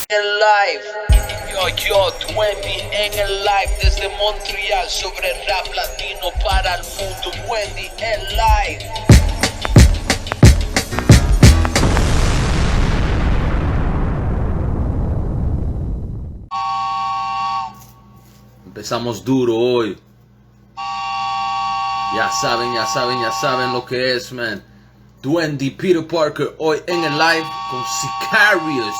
El live, yo, 20 en el live desde Montreal sobre rap latino para el mundo. 20 en live. Empezamos duro hoy. Ya saben lo que es, man. Duende Peter Parker hoy en el live con Sicarius,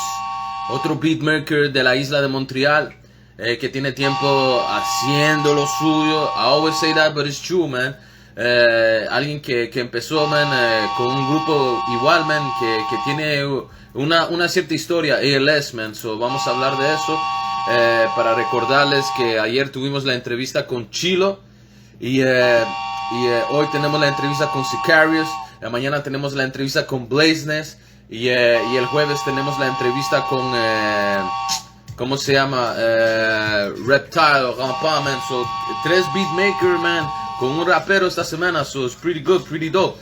otro beatmaker de la isla de Montreal, que tiene tiempo haciendo lo suyo. I always say that, but it's true, man. Alguien que empezó, man, con un grupo igual, man, que tiene una cierta historia, ALS, man. So vamos a hablar de eso, para recordarles que ayer tuvimos la entrevista con Chilo y hoy tenemos la entrevista con Sicarius. Mañana tenemos la entrevista con Blazeness. Y el jueves tenemos la entrevista con ¿cómo se llama? Reptile, Rampant, man. So 3 beatmakers, man, con un rapero esta semana. So it's pretty good, pretty dope.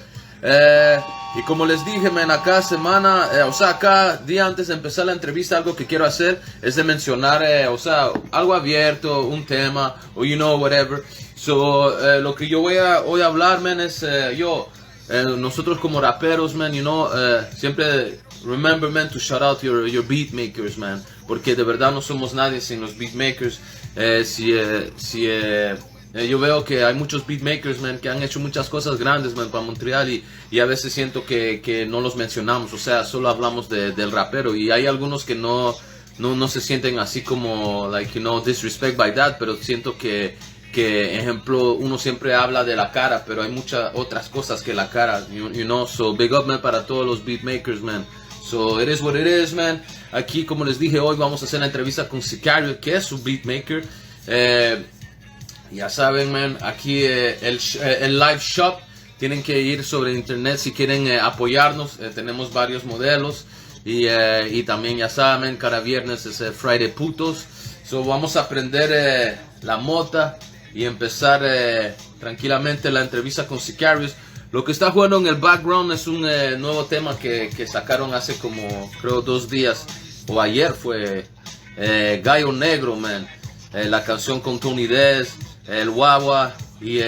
Y como les dije, man, acá semana, acá día antes de empezar la entrevista, algo que quiero hacer es de mencionar, algo abierto, un tema, o whatever. So, lo que yo voy a hoy hablar, man, es nosotros como raperos, man, siempre remember, man, to shout out your beatmakers, man, porque de verdad no somos nadie sin los beatmakers. Yo veo que hay muchos beatmakers, man, que han hecho muchas cosas grandes, man, para Montreal, y a veces siento que no los mencionamos, solo hablamos del rapero, y hay algunos que no se sienten así como, disrespect by that, pero siento que ejemplo, uno siempre habla de la cara, pero hay muchas otras cosas que la cara, so big up, man, para todos los beatmakers, man. So it is what it is, man. Aquí, como les dije, hoy vamos a hacer la entrevista con Sicarius, que es su beatmaker. Ya saben, man, aquí el live shop, tienen que ir sobre internet si quieren apoyarnos. Tenemos varios modelos y también, ya saben, cada viernes es Friday Putos. So vamos a aprender la mota y empezar tranquilamente la entrevista con Sicarius. Lo que está jugando en el background es un nuevo tema que sacaron hace como, creo, 2 días, o ayer fue, Gallo Negro, man. La canción con Tony Dez, el Wawa y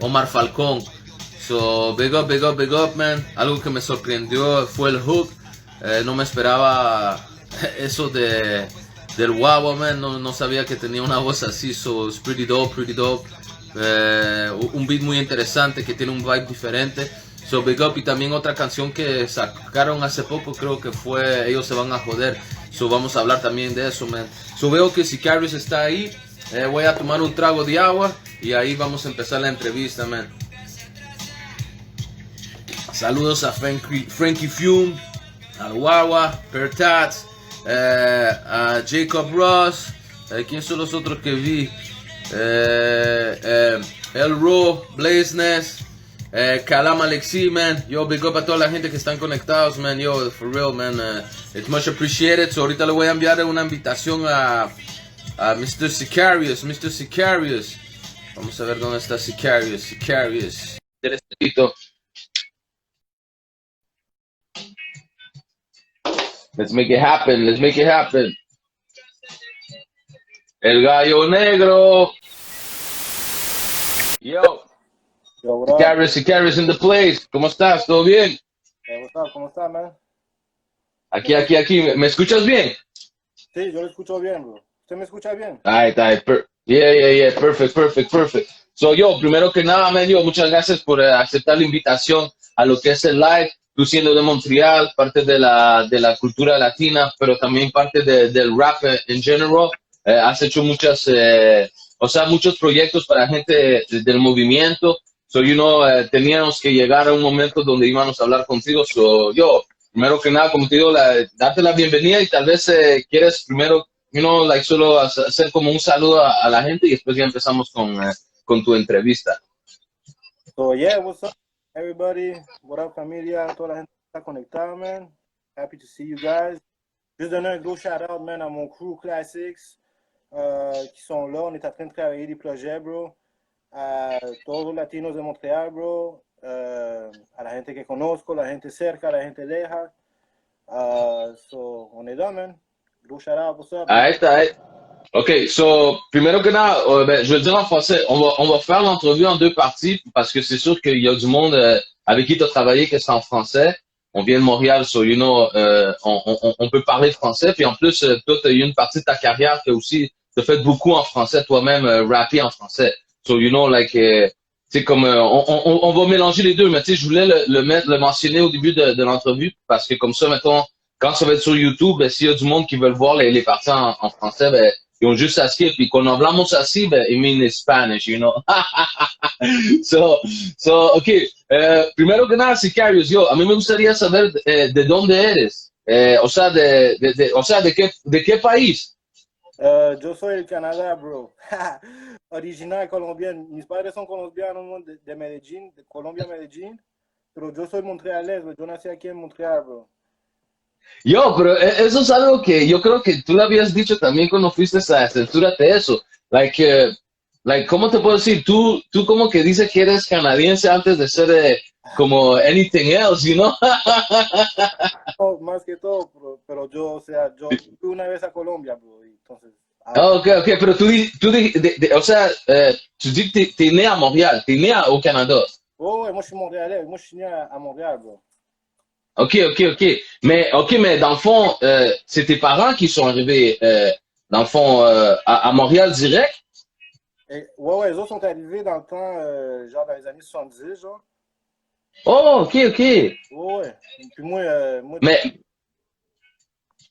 Omar Falcón. So, big up, man. Algo que me sorprendió fue el hook. No me esperaba eso del Wawa, man. No sabía que tenía una voz así. So, it's pretty dope. Un beat muy interesante que tiene un vibe diferente. So, big up. Y también otra canción que sacaron hace poco, creo que fue Ellos se van a joder. So, vamos a hablar también de eso, man. So, veo que Sicarius está ahí. Voy a tomar un trago de agua y ahí vamos a empezar la entrevista, man. Saludos a Frankie Fume, al Wawa, Pertats, a Jacob Ross. ¿Quién son los otros que vi? El Ro, Blazeness, Kalam Alexi, man. Yo, big up a toda la gente que están conectados, man. Yo, for real, man. It's much appreciated. So, ahorita le voy a enviar una invitación a Mr. Sicarius. Vamos a ver dónde está Sicarius. Let's make it happen. El Gallo Negro. Yo, Sicarius in the place. ¿Cómo estás? ¿Todo bien? ¿Cómo está, man? Aquí. ¿Me escuchas bien? Sí, yo lo escucho bien, bro. ¿Usted me escucha bien? Ahí está. Yeah. Perfect. So, primero que nada, man, muchas gracias por aceptar la invitación a lo que es el live. Tú siendo de Montreal, parte de la cultura latina, pero también parte del rap en general. Has hecho muchos proyectos para gente del movimiento. So, teníamos que llegar a un momento donde íbamos a hablar contigo. So, primero que nada, como te digo, darte la bienvenida y tal vez quieres primero, solo hacer como un saludo a la gente y después ya empezamos con tu entrevista. So, yeah, what's up, everybody? What up, familia? Toda la gente que está conectada, man. Happy to see you guys. Juste donner un gros shout-out, man, à mon crew Classics qui sont là. On est en train de travailler des projets, bro. A todos los latinos de Montréal, bro. A la gente que conozco, la gente cerca, la gente leja. So, on est là, man. Gros shout out, what's up? Alright, alright. OK, so, primero que nada, ben, je veux dire en français, on va faire l'entrevue en deux parties parce que c'est sûr qu'il y a du monde avec qui tu as travaillé que c'est en français. On vient de Montréal, so you know, on peut parler français. Puis en plus, toi, tu as eu une partie de ta carrière que aussi, tu as fait beaucoup en français toi-même, rapper en français. So you know, like, c'est comme, on va mélanger les deux, mais tu sais, je voulais le mentionner au début de l'entrevue parce que comme ça, mettons, quand ça va être sur YouTube, ben, s'il y a du monde qui veut voir les parties en français, ben, ils ont juste à skip. Y cuando hablamos así, ben, it means Spanish, you know. So, okay. Primero que nada, Sicarius, yo, a mí me gustaría saber de dónde eres. O sea, de qué país. Yo soy del Canadá, bro. Original colombiano. Mis padres son colombianos de Medellín, de Colombia, Medellín. Pero yo soy montrealés, bro. Yo nací aquí en Montreal, bro. Yo, pero eso es algo que yo creo que tú lo habías dicho también cuando fuiste a Censúrate eso. Like, ¿cómo te puedo decir? Tú como que dices que eres canadiense antes de ser como anything else, you know? No, más que todo, pero yo, o sea, yo fui una vez a Colombia, bro. Y entonces. Ok, pero o sea, tu dis que t'es né à Montréal, t'es né au Canada. Oh, ouais, moi je suis montréalais, moi je suis né à Montréal, bro. Ok. Mais dans le fond, c'est tes parents qui sont arrivés, dans le fond, à Montréal direct? Ouais, les autres sont arrivés dans le temps, genre dans les années 70, genre. Oh, ok. Ouais. Puis moi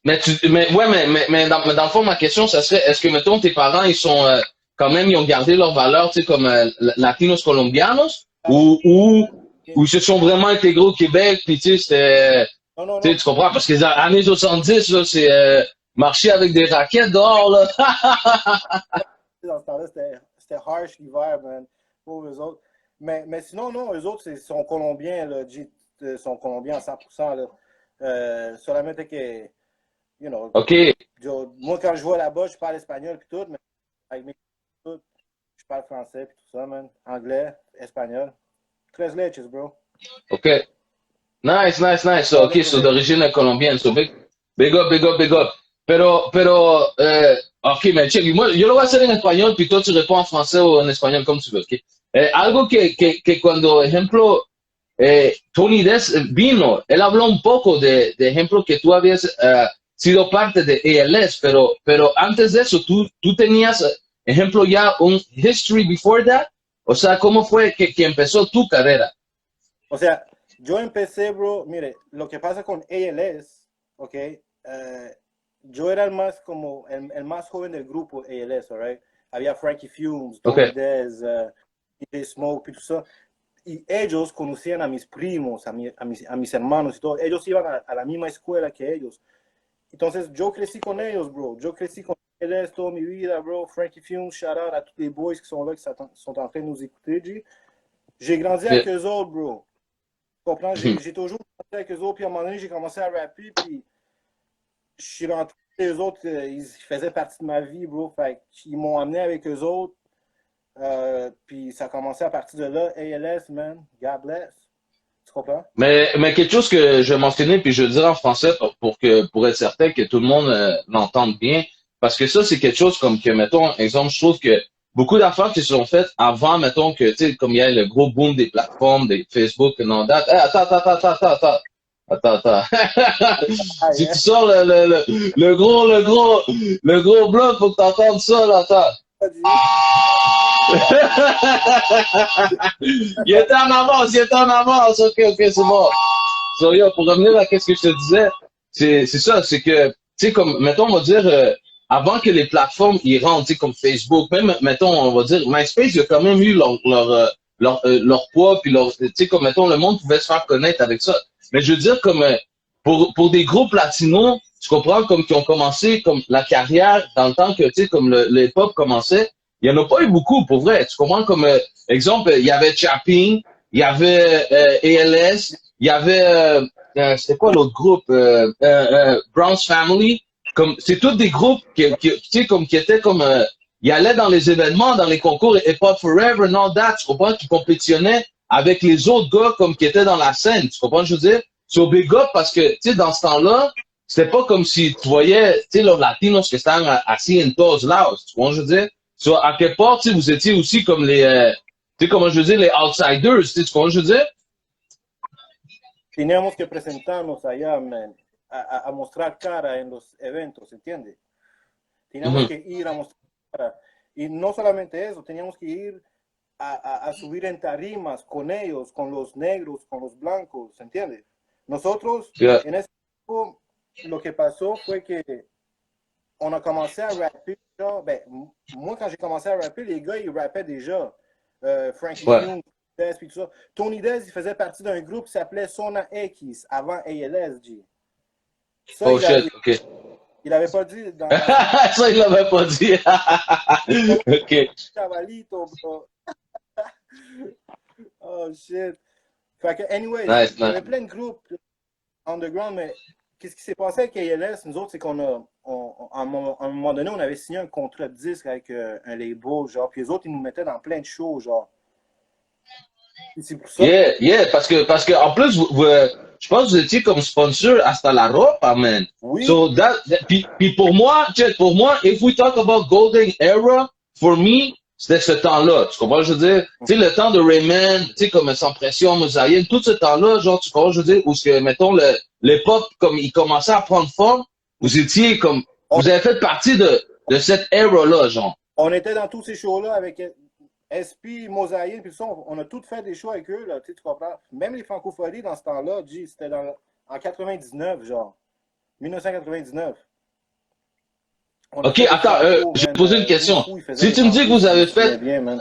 Mais dans le fond, ma question, ça serait, est-ce que, mettons, tes parents, ils sont, quand même, ils ont gardé leurs valeurs, tu sais, comme latinos colombianos, ou ils se sont vraiment intégrés au Québec, puis tu sais, c'était, non. tu comprends, parce que les années 70, là, c'est marcher avec des raquettes dehors, là. Dans ce temps-là, c'était harsh l'hiver, man, pour eux autres. Mais sinon, non, eux autres, sont colombiens, là, sont colombiens à 100%, là. Solamente que, you know, OK. Moi, quand je vais là-bas, je parle espagnol puis tout, mais avec mes tout, je parle français puis tout ça, man. Anglais, espagnol. 13 leches, bro. OK. Nice. So, OK, so d'origine colombienne. So, big up. Pero, OK, mais check, moi, yo lo voy a hacer en español, puis toi, tu réponds en français ou en espagnol, comme tu veux, OK? Algo que cuando, ejemplo, Tony Des vino, él habló un poco de ejemplo que tú habías sido parte de ALS, pero antes de eso, tú tenías, ejemplo, ya un history before that. O sea, ¿cómo fue que empezó tu carrera? O sea, yo empecé, bro, mire, lo que pasa con ALS, ¿ok? Yo era el más joven del grupo ALS, alright? Había Frankie Fumes, Tony Dez, DJ Smoke y todo eso. Y ellos conocían a mis primos, a mis hermanos y todo. Ellos iban a la misma escuela que ellos. Entonces, yo crecí con ellos, bro. Yo crecí con ALS toda mi vida, bro. Frankie Fumes, shout out à tous les boys qui sont là, qui sont en train de nous écouter, G. J'ai grandi avec eux autres, bro. Tu comprends? J'ai toujours grandi avec eux autres. Puis à un moment donné, j'ai commencé à rapper. Puis je suis rentré, eux autres, ils faisaient partie de ma vie, bro. Fait qu'ils m'ont amené avec eux autres. Puis ça a commencé à partir de là. ALS, man. God bless. Tu comprends? Mais quelque chose que je vais mentionner, puis je vais dire en français pour être certain que tout le monde l'entende bien. Parce que ça, c'est quelque chose comme que, mettons, exemple, je trouve que beaucoup d'affaires qui se sont faites avant, mettons, que, tu sais, comme il y a le gros boom des plateformes, des Facebook, non, date. Attends. Si tu sors le gros bloc, faut que t'entendes ça, là, attends. Il était en avance, ok, c'est bon. So, yo, pour revenir à ce que je te disais, c'est ça, c'est que, tu sais, comme, mettons, on va dire, avant que les plateformes y rentrent, tu sais, comme Facebook, même, mettons, on va dire, MySpace, il y a quand même eu leur poids, puis tu sais, comme, mettons, le monde pouvait se faire connaître avec ça. Mais je veux dire, comme, pour des groupes latinos, tu comprends, comme, qui ont commencé, comme, la carrière, dans le temps que, tu sais, comme le hip-hop commençait, il y en a pas eu beaucoup, pour vrai. Tu comprends, comme, exemple, il y avait Chapping, il y avait ALS, il y avait, c'était quoi l'autre groupe, Brown's Family. Comme, c'est tous des groupes tu sais, comme, qui étaient comme, ils allaient dans les événements, dans les concours Hip Hop Forever and all that, tu comprends, qui compétitionnaient avec les autres gars, comme, qui étaient dans la scène, tu comprends, je veux dire? C'est au big up parce que, tu sais, dans ce temps-là, c'était pas comme si tu voyais, tu sais, los latinos que estaban así en todos lados, tu vois, je veux dire. So, à quelque part, tu sais, vous étiez aussi comme les, tu sais, comment je veux dire, les outsiders, tu vois, je veux dire. Teníamos que presentarnos allá, man, a mostrar cara en los eventos, ¿entiendes? Teníamos Mhm. que ir a mostrar cara. Y no solamente eso, teníamos que ir a subir en tarimas con ellos, con los negros, con los blancos, ¿entiendes? Nosotros, Yeah. en ese tiempo, lo que pasó fue que on a commencé à rapper. Genre, ben, moi, quand j'ai commencé à rapper, les gars, ils rappaient déjà. Frankie Ouais. Young, Dez, puis tout ça. Tony Dez, il faisait partie d'un groupe qui s'appelait Sona X avant ALS, G. Ça, Oh shit, ok. il avait pas dit dans Ça, il l'avait pas dit. Ok. Chavalito, bro. Oh, shit. Fait que, anyways, Nice, il y avait nice. plein de groupes underground, mais qu'est-ce qui s'est passé avec ALS? Nous autres, c'est qu'on a, à un moment donné, on avait signé un contrat de disque avec un label, genre, puis les autres, ils nous mettaient dans plein de shows, genre. Et c'est pour ça. Yeah, yeah, parce que, en plus, je pense que vous étiez comme sponsor hasta la ropa, man. Oui, So puis pour moi, pour moi, if we talk about golden era, for me, c'était ce temps-là. Tu comprends, je veux dire? Tu sais, le temps de Rayman, tu sais, comme Sans Pression, Mosaïen, tout ce temps-là, genre, tu comprends, je veux dire, où ce que, mettons, le pop, comme il commençait à prendre forme, vous étiez comme, on, vous avez fait partie de cette era-là, genre. on était dans tous ces shows-là avec SP, Mosaïen, puis ça, on a tout fait des shows avec eux, là, tu comprends? Même les francophonies dans ce temps-là, c'était en 99, genre. 1999. On a Ok, fait des attends, franco, j'ai man. posé une question. Fou, ils faisaient Si des tu me dis que franco, vous si je me avez souviens fait bien, man.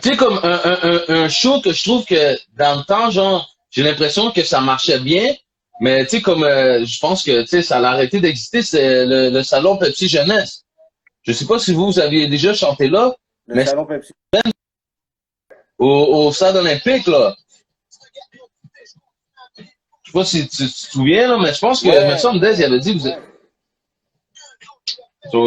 tu sais, comme un show que je trouve que dans le temps, genre, j'ai l'impression que ça marchait bien, mais tu sais, comme je pense que tu sais, ça a arrêté d'exister, c'est le salon Pepsi Jeunesse. Je sais pas si vous aviez déjà chanté là, Le mais salon Pepsi. au stade olympique, là. Je sais pas si tu te souviens, là, mais je pense que, me Ouais, semble, Dez, il avait dit, ouais.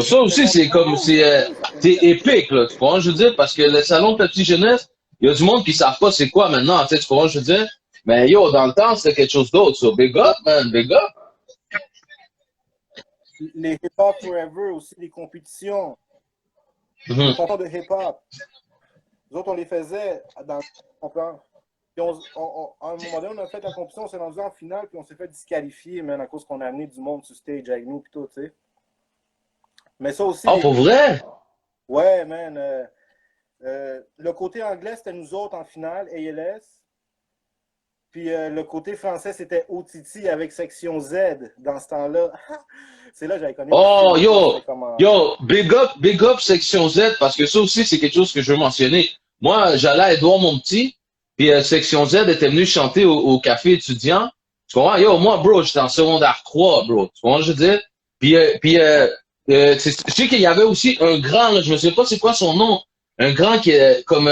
ça aussi, c'est comme, c'est épique, là, tu comprends, je veux dire, parce que le salon Pepsi Jeunesse, il y a du monde qui savent pas c'est quoi maintenant, tu sais, tu comprends, je veux dire. Mais yo, dans le temps, c'était quelque chose d'autre, so big up, man, big up. Les hip-hop forever aussi, les compétitions. Les Mhm. concours de hip-hop. Nous autres, on les faisait dans le plan. Puis à un moment donné, on a fait la compétition, on s'est rendu en finale, puis on s'est fait disqualifier, man, à cause qu'on a amené du monde sur stage avec nous, puis tout, tu sais. Mais ça aussi, Oh, pour vrai? ouais, man. Le côté anglais, c'était nous autres en finale, ALS. Puis le côté français, c'était OTT avec section Z dans ce temps-là. C'est là que j'avais connu Oh, aussi. yo, yo, big up section Z, parce que ça aussi, c'est quelque chose que je veux mentionner. Moi, j'allais à Édouard mon petit, puis section Z était venu chanter au café étudiant. Tu comprends? Yo, moi, bro, j'étais en secondaire 3, bro. Tu comprends, je veux dire? Je sais qu'il y avait aussi un grand, là, je ne sais pas c'est quoi son nom, un grand qui est comme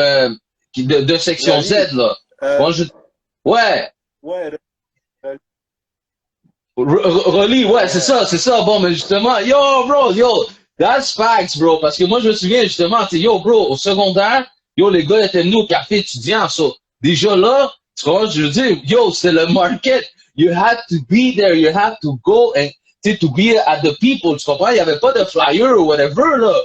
de section Z, là. Moi, ouais, Ouais, Rolly, ouais, ouais. c'est ça. Bon, mais justement, yo, bro, yo, that's facts, bro. Parce que moi, je me souviens, justement, tu sais, yo, bro, au secondaire, yo, les gars étaient venus au café étudiant, so, déjà là, tu comprends, je veux dire, yo, c'est le market. You had to be there, you had to go and, tu sais, to be at the people, tu comprends? Il n'y avait pas de flyer ou whatever, là.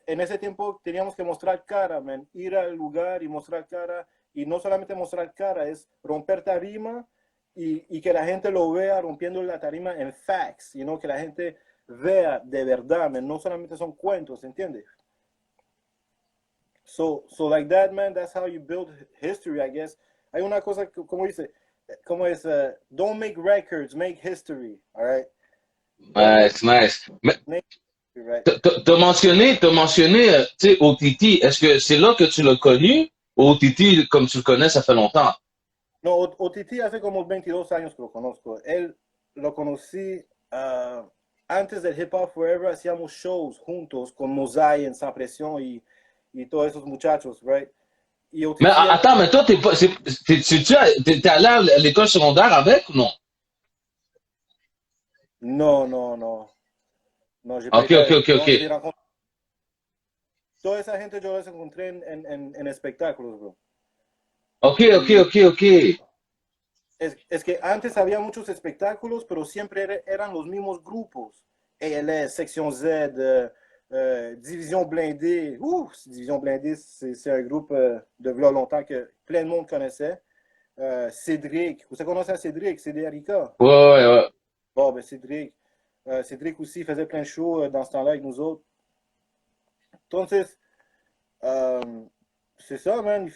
En ese tiempo teníamos que mostrar cara, man. Ir al lugar y mostrar cara. Y no solamente mostrar cara, es romper tarima y que la gente lo vea rompiendo la tarima en facts, que la gente vea de verdad, man. No solamente son cuentos, ¿entiendes? So like that, man, that's how you build history, I guess. Hay una cosa, como dice, como es, don't make records, make history, all right? Nice, nice. Mais, Make history, right? t'as mentionné, tu sais, OTT, est-ce que c'est là que tu l'as connu? Ou OTT, comme tu le connais, ça fait longtemps? No, OTT hace como 22 años que lo conozco. Él lo conocí antes del Hip Hop Forever, hacíamos shows juntos con Mosai en Sans Presión y todos esos muchachos, right? Y OTT Mais attends, mais toi, t'es allé à l'école secondaire avec ou non? No, j'ai pas Ok, été ok, avec. ok, No, ok. j'ai rencontré. Toda esa gente yo los encontré en espectáculos, bro. Ok, ok, Y ok, ok. es que antes había muchos espectáculos, pero siempre eran los mismos grupos. ALS, Section Z, Division Blindée. Division Blindée, c'est un groupe de v'là longtemps que plein de monde connaissait. Cédric, vous connaissez Cédric, CDRIK? Ouais, ouais, ouais. Bon, ben Cédric. Cédric aussi faisait plein de shows dans ce temps-là avec nous autres. Entonces, c'est ça, man.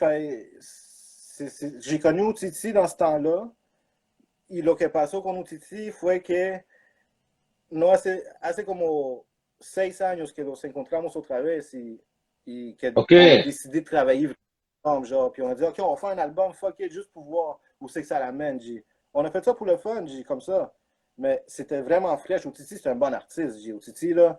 J'ai connu Titi dans ce temps-là. Y lo que pasó con Titi fue que no hace como 6 años que nos encontramos otra vez y que Ok. on a décidé de travailler ensemble, genre. Puis on a dit, OK, on va faire un album, fuck it, juste pour voir où c'est que ça l'amène, G. On a fait ça pour le fun, G, comme ça. Mais c'était vraiment fraîche. Otiti, c'est un bon artiste, G. Otiti, là.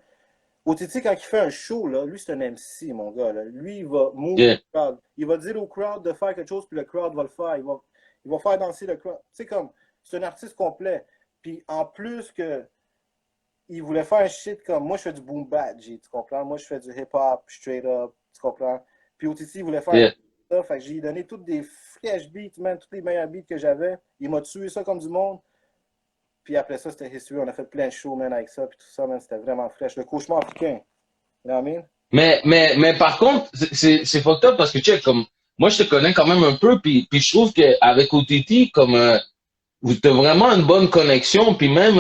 Otiti, quand il fait un show, là, lui, c'est un MC, mon gars. Là. Lui, il va move Yeah. le crowd. Il va dire au crowd de faire quelque chose, puis le crowd va le faire. Il va faire danser le crowd. Tu sais, comme, c'est un artiste complet. Puis en plus que il voulait faire un shit comme moi, je fais du boom bap, G, tu comprends? Moi, je fais du hip-hop, straight up, tu comprends? Puis Otiti, il voulait faire Yeah. ça. Fait que j'ai donné toutes des fresh beats, man, tous les meilleurs beats que j'avais. Il m'a tué ça comme du monde. Puis après ça, c'était history. On a fait plein de shows, man, avec ça. Puis tout ça, man, c'était vraiment fraîche. Le cauchemar africain. You know what I mean? Mais par contre, c'est fucked up parce que, tu sais, comme, moi, je te connais quand même un peu, puis je trouve qu'avec OTT, comme, t'as vraiment une bonne connexion, puis même,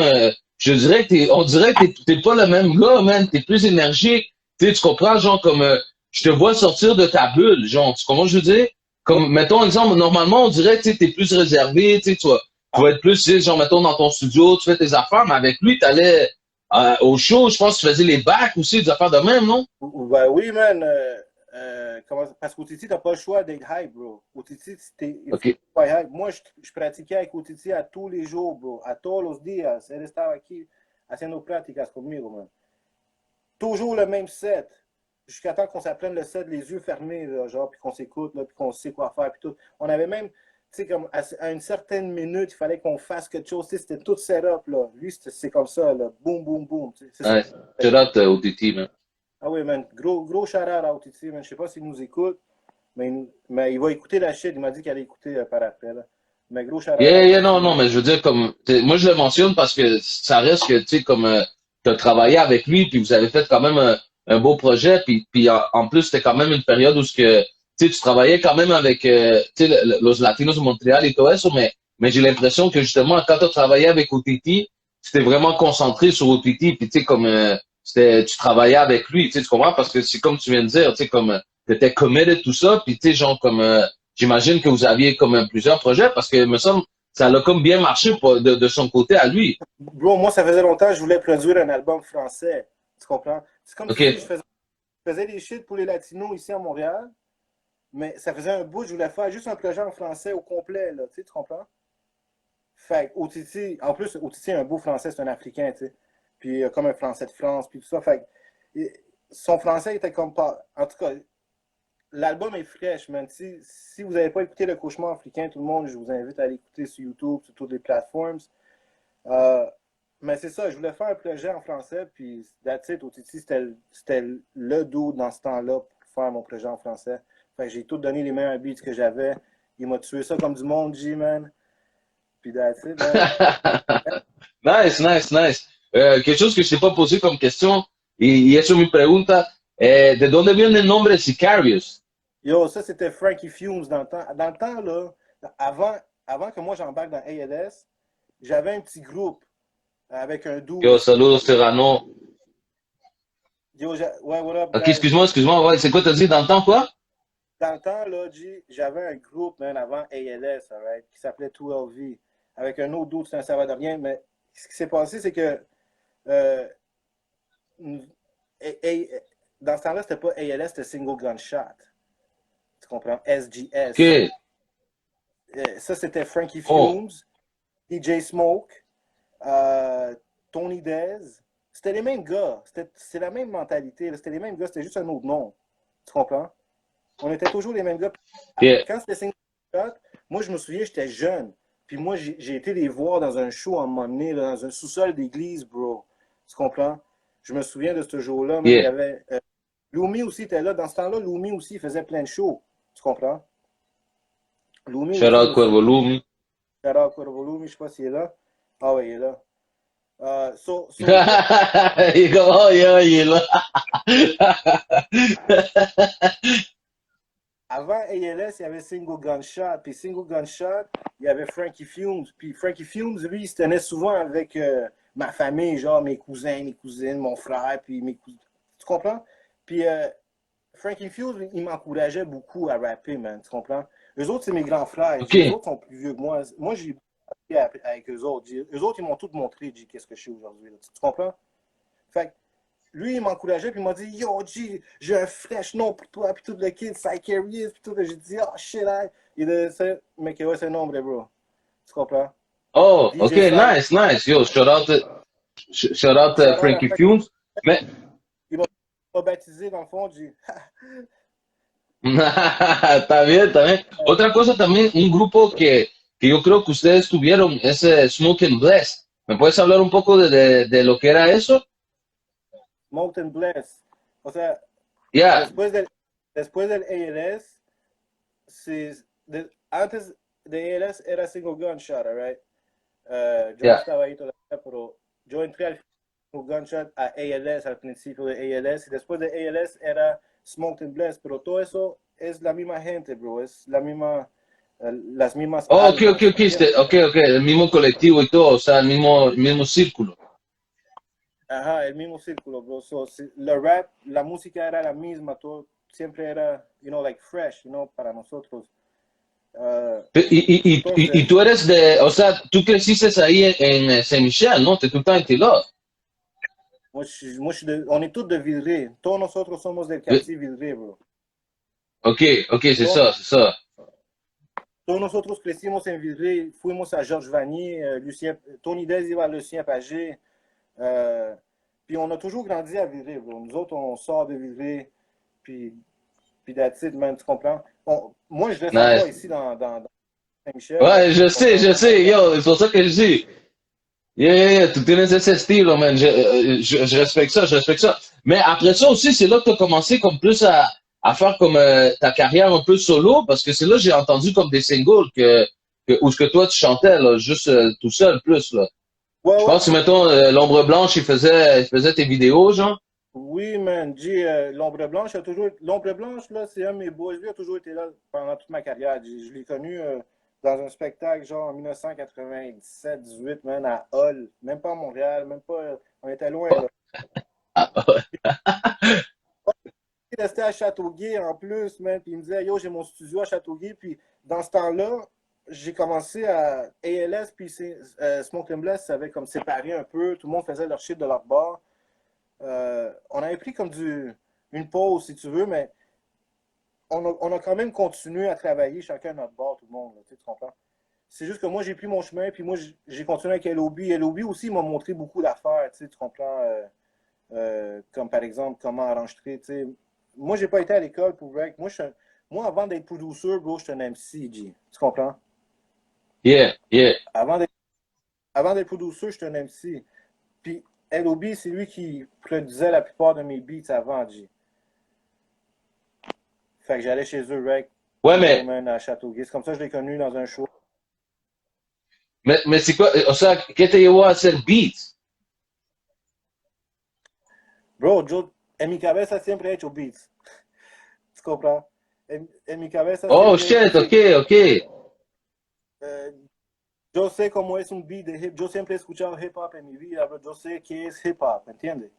je dirais que on dirait que t'es pas le même gars, man, t'es plus énergique, tu comprends, genre, comme, je te vois sortir de ta bulle, genre, tu comprends ce que je veux dire? Comme, mettons, exemple, normalement, on dirait que t'es plus réservé, tu vas être plus, tu sais, genre, mettons, dans ton studio, tu fais tes affaires, mais avec lui, t'allais au show, je pense que tu faisais les bacs aussi, des affaires de même, non? Ben oui, man. Parce qu'Otiti, t'as pas le choix d'être hype, bro. Otiti, il faut Ok. pas hype. Moi, je pratiquais avec Otiti à tous les jours, bro. A todos los días. Él estaba aquí haciendo prácticas conmigo, man. Toujours le même set. Jusqu'à temps qu'on s'apprenne le set, les yeux fermés, là, genre, puis qu'on s'écoute, là, puis qu'on sait quoi faire, puis tout. On avait même, tu sais, comme à une certaine minute, il fallait qu'on fasse quelque chose. Tu sais, c'était tout setup, là. Lui, c'est comme ça, là. Boum, boum, boum. Tu sais, c'est Ouais, ça. shout out OTT, man. Ah oui, man. Gros shout-out à OTT, man. Je sais pas s'il nous écoute, mais il va écouter la shit. Il m'a dit qu'il allait écouter par après, là. Mais gros shout-out à Yeah, non, OTT, non, man. mais je veux dire, comme, moi, je le mentionne parce que ça reste que, tu sais, comme, t'as travaillé avec lui, puis vous avez fait quand même un beau projet, puis en plus, c'était quand même une période où ce que, tu sais, tu travaillais quand même avec, tu sais, los Latinos de Montréal et tout ça, mais j'ai l'impression que justement, quand t'as travaillé avec OTT, c'était vraiment concentré sur OTT, puis tu sais, comme, tu travaillais avec lui, tu sais, tu comprends? Parce que c'est comme tu viens de dire, tu sais, comme, t'étais committed, tout ça, puis tu sais, genre, comme, j'imagine que vous aviez comme plusieurs projets parce que, me semble, ça a comme bien marché de son côté à lui. Bro, moi, ça faisait longtemps que je voulais produire un album français. Tu comprends? C'est comme OK. si je faisais des shit pour les Latinos ici à Montréal, mais ça faisait un bout, je voulais faire juste un projet en français au complet, là. Tu comprends? Fait que OTT, en plus, OTT est un beau français, c'est un Africain, tu sais. Puis comme un français de France, puis tout ça. Fait que son français était comme pas. En tout cas, l'album est fraîche, man. Si vous n'avez pas écouté Le Cauchemar africain, tout le monde, je vous invite à l'écouter sur YouTube, sur toutes les plateformes. Euh, mais c'est ça, je voulais faire un projet en français, puis that's it, OTT, c'était le dos dans ce temps-là pour faire mon projet en français. Fait que j'ai tout donné les meilleurs beats que j'avais. Il m'a tué ça comme du monde, G-Man. Puis that's it, man. Nice, nice, nice. Quelque chose que je t'ai pas posé comme question, y eso me pregunta, ¿de dónde viene el nombre Sicarius? Yo, ça, c'était Frankie Fumes dans le temps. Dans le temps, là, avant que moi j'embarque dans ALS, j'avais un petit groupe avec un Yo, dude. saludos, Serrano. Yo, ouais, what up, Ok, guys? excuse-moi, ouais, c'est quoi t'as dit dans le temps, quoi? Dans le temps, là, j'avais un groupe, man, avant ALS, alright, qui s'appelait 2LV, avec un autre dude, c'est un Salvadorien, mais ce qui s'est passé, c'est que euh, dans ce temps-là, c'était pas ALS, c'était Single Gunshot. Tu comprends? SGS. Ok. Ça, c'était Frankie Oh, Fumes, DJ Smoke, euh, Tony Dez. C'était les mêmes gars. C'est la même mentalité. C'était les mêmes gars. C'était juste un autre nom. Tu comprends? On était toujours les mêmes gars. yeah. Quand c'était Single Shot, moi, je me souviens, j'étais jeune. Puis moi, j'ai été les voir dans un show à un moment donné, là, dans un sous-sol d'église, bro. Tu comprends? Je me souviens de ce jour-là. Il y Yeah. avait Lumi aussi était là. Dans ce temps-là, Lumi aussi faisait plein de shows. Tu comprends? Lumi Shout aussi out me Cuervo Lumi. Shout out Corvolumi, je sais pas s'il est là. Ah ouais, il est là. Yeah, Y como, oye, lo- avant ALS, il y avait Single Gunshot. Puis Single Gunshot, il y avait Frankie Fumes. Puis Frankie Fumes, lui, il se tenait souvent avec ma famille, genre mes cousins, mes cousines, mon frère, puis mes cousins. Tu comprends? Puis Frankie Fumes, il m'encourageait beaucoup à rapper, man. Tu comprends? Eux autres, c'est mes grands frères. Ok. Eux autres sont plus vieux que moi. Moi, j'ai appris avec eux autres. Eux autres, ils m'ont tout montré, G, qu'est-ce que je suis aujourd'hui. Tu comprends? Fait que lui, il m'encourageait, puis il m'a dit, Yo, G, j'ai un fresh nom pour toi, puis tout le kid, Psycharius, puis tout. J'ai dit, oh shit, là. Il a dit, mais que ouais, c'est nombre, bro. Tu comprends? Oh, ok, DJ Psych. nice, nice. Yo, shout out Shout out Frankie Fumes. Mais, il m'a baptisé, dans le fond, G. está bien, está bien. Otra cosa también, un grupo que yo creo que ustedes tuvieron es Smoke and Bless. ¿Me puedes hablar un poco de lo que era eso? Smoked and Bless. O sea, Yeah, después del ALS, antes de ALS era Single Gunshot, right? Yo no yeah. estaba ahí todavía, pero yo entré al Single Gunshot a ALS, al principio de ALS, y después de ALS era Smoked and Blessed, pero todo eso es la misma gente, bro, es la misma, las mismas Oh, ok, ok, almas, ok, ok, ok, el mismo colectivo y todo, o sea, el mismo círculo. ajá, el mismo círculo, bro. So, la rap, la música era la misma, todo siempre era, like fresh, para nosotros. Y Entonces, tú eres o sea, tú creciste ahí en Saint-Michel, ¿no? Tú estás en là. on est tous de Villeray. Todos nosotros somos del quartier Villeray, bro. Ok, ok, c'est ça, c'est ça. Todos nosotros crecimos en Villeray, fuimos a Georges Vanier, Tony Dez iba a Lucien Pagé. Puis on a toujours grandi à Villeray, bro. Nous autres, on sort de Villeray, puis that's it, man, tu comprends? Moi, je reste encore Nice. ici dans Saint-Michel. Ouais, je sais, yo, c'est pour ça que je dis. Yeah, tú tienes ese estilo, man. Je respecte ça, je respecte ça. Mais après ça aussi, c'est là que tu as commencé comme plus à faire comme ta carrière un peu solo, parce que c'est là que j'ai entendu comme des singles où ce que toi tu chantais, là, juste tout seul plus, là. Ouais, Je ouais. pense que, mettons, l'Ombre Blanche, il faisait tes vidéos, genre. Oui, man, l'Ombre Blanche L'Ombre Blanche, là, c'est un de mes boys. Lui a toujours été là pendant toute ma carrière. Je l'ai connu dans un spectacle, genre en 1997-18, man, à Hull. Même pas à Montréal, même pas. On était loin, là. Il restait à Châteauguay en plus, man. Puis il me disait, yo, j'ai mon studio à Châteauguay. Puis dans ce temps-là, j'ai commencé à ALS, puis Smoke and Bless, ça avait comme séparé un peu. Tout le monde faisait leur shit de leur bord. On avait pris comme une pause, si tu veux, mais on a quand même continué à travailler chacun notre bord, tout le monde, là, tu comprends? C'est juste que moi, j'ai pris mon chemin, puis moi, j'ai continué avec LOB. LOB aussi m'a montré beaucoup d'affaires, tu comprends? Comme par exemple, comment enregistrer, tu sais. Moi, j'ai pas été à l'école pour rec. Moi, avant d'être producer, bro, je suis un MC, G. Tu comprends? Yeah, yeah. Avant d'être producer, je suis un MC. Puis LOB, c'est lui qui produisait la plupart de mes beats avant, G. Fait que j'allais chez eux, rec. Ouais, mais, À Châteauguay. C'est comme ça que je l'ai connu dans un show. mais c'est quoi, o sea, ¿qué te llevó a hacer beats? Bro, yo, en mi cabeza siempre he hecho beats. ¿Tu comprends? En mi cabeza Oh, siempre shit, ok, ok. yo sé cómo es un beat de hip. Yo siempre he escuchado hip hop en mi vida, bro. Yo sé qué es hip hop, ¿entiendes?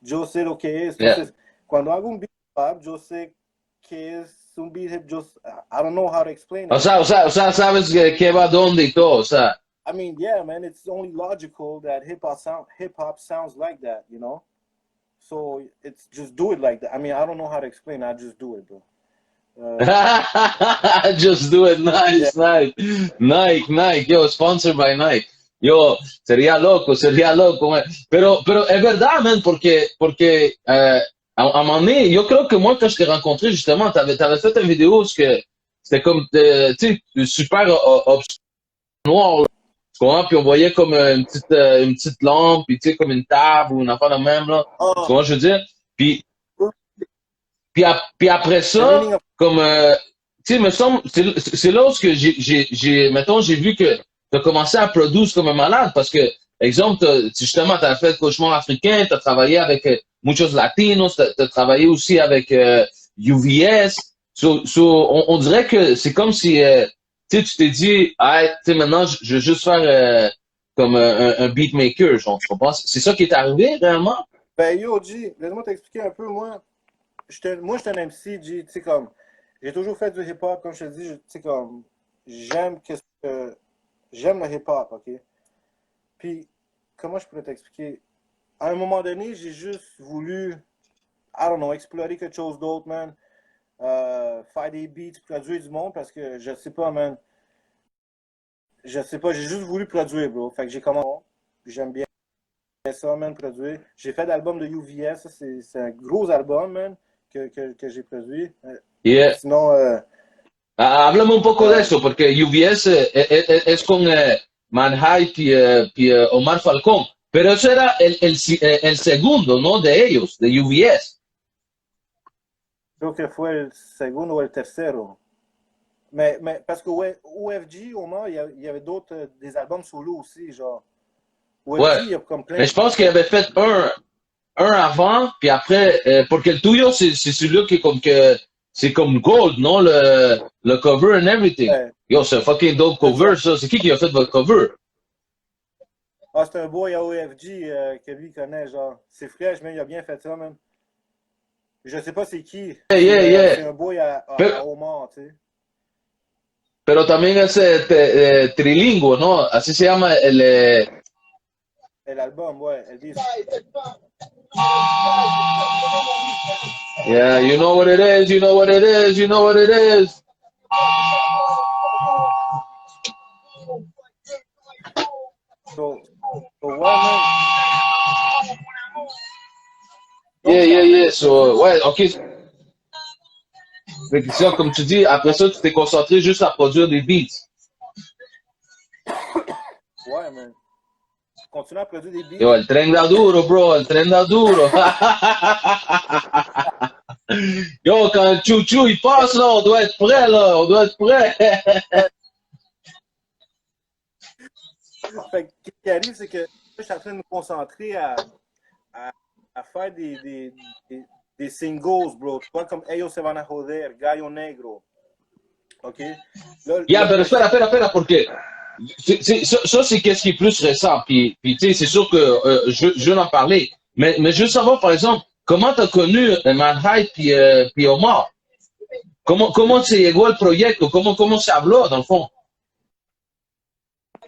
Yo sé lo que es. Entonces, cuando hago un beat hip hop, yo sé qué es un beat hip. I don't know how to explain it. O sea, sabes qué va dónde y todo, o sea. I mean, yeah, man, it's only logical that hip hop sounds like that, you know? So it's just do it like that. I mean, I don't know how to explain. I just do it, bro. Just do it, nice, Yeah. Nike, Nike, yo, sponsored by Nike. Yo, sería loco, man. Pero es verdad, man, porque à un moment donné, yo creo que moi, quand je t'ai rencontré, justement, t'avais fait une vidéo où c'était comme, tu sais, super noir, là. Tu comprends? Puis on voyait comme une petite lampe, puis tu sais, comme une table ou une affaire de même, là. Tu vois ce que je veux dire? Puis après ça, comme, tu sais, me semble, c'est là où que mettons, j'ai vu que t'as commencé à produire comme un malade parce que, exemple, justement, t'as fait le cauchemar africain, t'as travaillé avec muchos latinos, t'as travaillé aussi avec UVS. On dirait que c'est comme si, tu t'es dit, ah, tu sais, maintenant, je veux juste faire comme un beatmaker, genre, tu comprends? C'est ça qui est arrivé, réellement? Ben yo, G, laisse-moi t'expliquer un peu, moi. Moi, je suis un MC, G, tu sais, comme, j'ai toujours fait du hip-hop, comme je te dis, tu sais, comme, j'aime qu'est-ce que, j'aime le hip-hop, ok? Puis, comment je pourrais t'expliquer? À un moment donné, j'ai juste voulu, I don't know, explorer quelque chose d'autre, man. Faire des beats, produire du monde, parce que, je sais pas, man, je sais pas, j'ai juste voulu produire, bro. Fait que j'ai commencé, j'aime bien ça, man, produire. J'ai fait l'album de UVS, ça, c'est un gros album, man, que j'ai produit. Yeah. Sinon, Háblame un poco de euh, eso, porque UBS es con Manhai y Omar Falcón, pero eso era el segundo, ¿no? De ellos, de UBS. creo que fue el segundo o el tercero. Mais parce que OFG, au moins, il y avait d'autres, des albums solo aussi, genre. Ouais. OFG, il y a comme plein Mais de. je pense qu'il avait fait un avant, puis après, porque el tuyo, c'est celui qui est comme que, c'est comme gold, non? Le cover and everything. Ouais, Yo, c'est un fucking dope c'est ça. cover, ça. C'est qui a fait votre cover? Ah, c'est un boy à OFG que lui connaît, genre. C'est fraîche, mais il a bien fait ça, man. Je sais pas c'est qui. Yeah, yeah, C'est yeah. un boy Pero, à Omar, tu sais. pero también es trilingüe, ¿no? Así se llama Et l'album, ouais, elle dit. Yeah, you know what it is, you know what it is, you know what it is. So, ouais, man. Donc, Yeah, j'étais yeah, en train yeah. de produire. Ouais, ok. Fait que ça, comme tu dis, après ça, tu t'es concentré juste à produire des beats. Ouais, man. Continue à produire des beats. Yo, el tren da duro, bro, el tren da duro. Yo, quand le chou-chou, il passe, là, on doit être prêt, là, on doit être prêt. Fait que, ce qui arrive, c'est que je suis en train de me concentrer à, à faire des singles, bro. Tu vois, comme Ellos se van a joder, Gallo Negro. OK? Là, Yeah, le pero prochain. espera, porque ça, c'est qu'est-ce qui est plus récent. Puis tu sais, c'est sûr que je vais en parler. Mais je veux savoir, par exemple, comment tu as connu Manhai puis Omar? ¿Cómo se llegó al proyecto? ¿Cómo se habló, dans le fond?